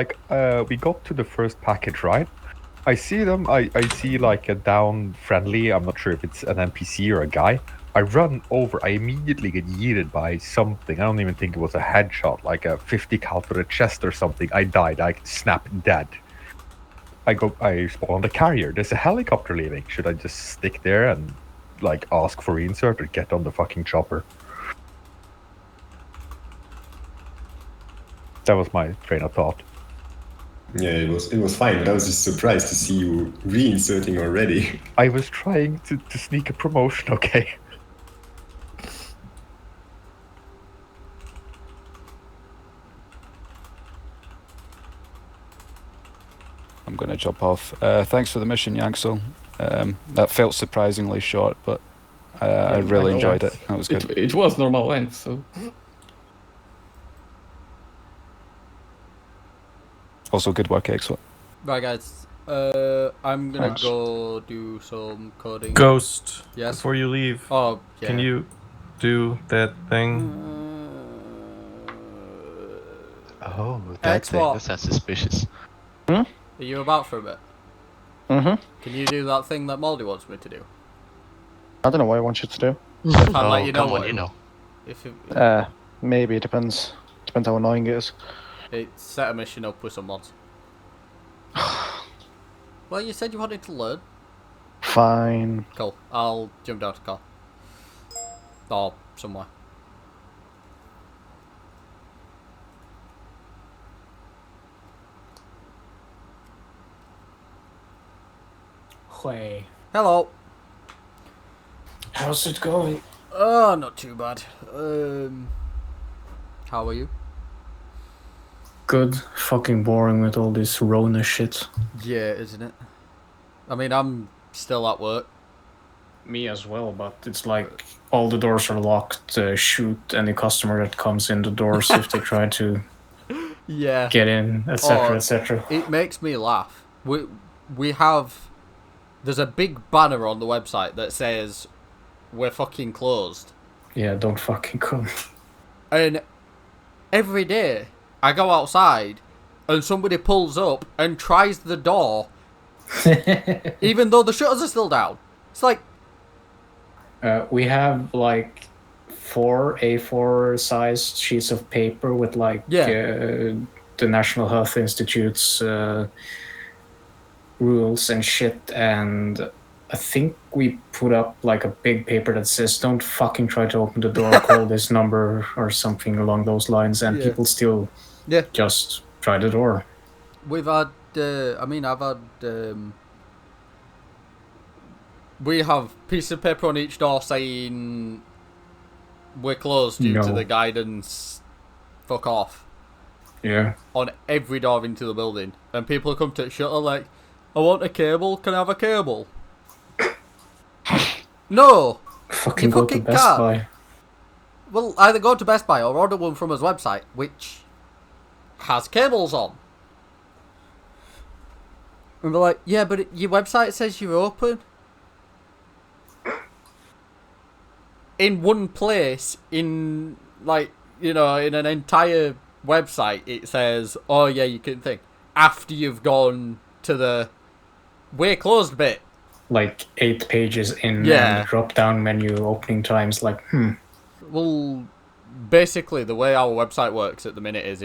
we got to the first package, right? I see them, I see like a down friendly, I'm not sure if it's an NPC or a guy. I run over, I immediately get yeeted by something. I don't even think it was a headshot, like a 50 cal to the chest or something. I died, I snapped dead. I spawn on the carrier. There's a helicopter leaving. Should I just stick there and ask for reinsert or get on the fucking chopper? That was my train of thought. Yeah, it was fine, but I was just surprised to see you reinserting already. I was trying to sneak a promotion, okay? I'm going to jump off. Thanks for the mission, Yangsel. That felt surprisingly short, but I really enjoyed it. That was good. It was normal length, so... Also, good work, Excellent. Right, guys. I'm gonna go do some coding. Ghost. Yes. Before you leave. Oh, yeah. Can you do that thing? Oh, that thing. That sounds suspicious. Are you about for a bit? Mm-hmm. Can you do that thing that Moldy wants me to do? I don't know what I want you to do. I'll let you know what you know. If it, Maybe it depends. Depends how annoying it is. it's set a mission up with some mods. Well, you said you wanted to learn. Fine. Cool. I'll jump down to car. Or somewhere. Hey. Hello. How's it going? Oh, not too bad. How are you? Good. Fucking boring with all this Rona shit. Yeah, isn't it? I mean, I'm still at work. Me as well, but it's like all the doors are locked. Shoot any customer that comes in the doors if they try to Yeah. get in, etc., Oh, etc. It makes me laugh. We have... There's a big banner on the website that says, we're fucking closed. Yeah, don't fucking come. And every day, I go outside, and somebody pulls up and tries the door, even though the shutters are still down. It's like... We have like 4 A4 sized sheets of paper with like the National Health Institute's rules and shit, and I think we put up like a big paper that says don't fucking try to open the door, call this number or something along those lines, and people still just try the door. We've had, I've had, we have pieces of paper on each door saying we're closed due to the guidance, fuck off. Yeah. On every door into the building. And people come to the shutter like, I want a cable, can I have a cable? No! Fucking you go fucking to Best can't. Buy. Well, either go to Best Buy or order one from his website, which has cables on. And they're like, yeah, but your website says you're open. In one place, in, like, you know, in an entire website, it says, oh yeah, you can think. After you've gone to the we're closed bit. Like 8 pages in Yeah. and drop down menu, opening times, like, Well, basically, the way our website works at the minute is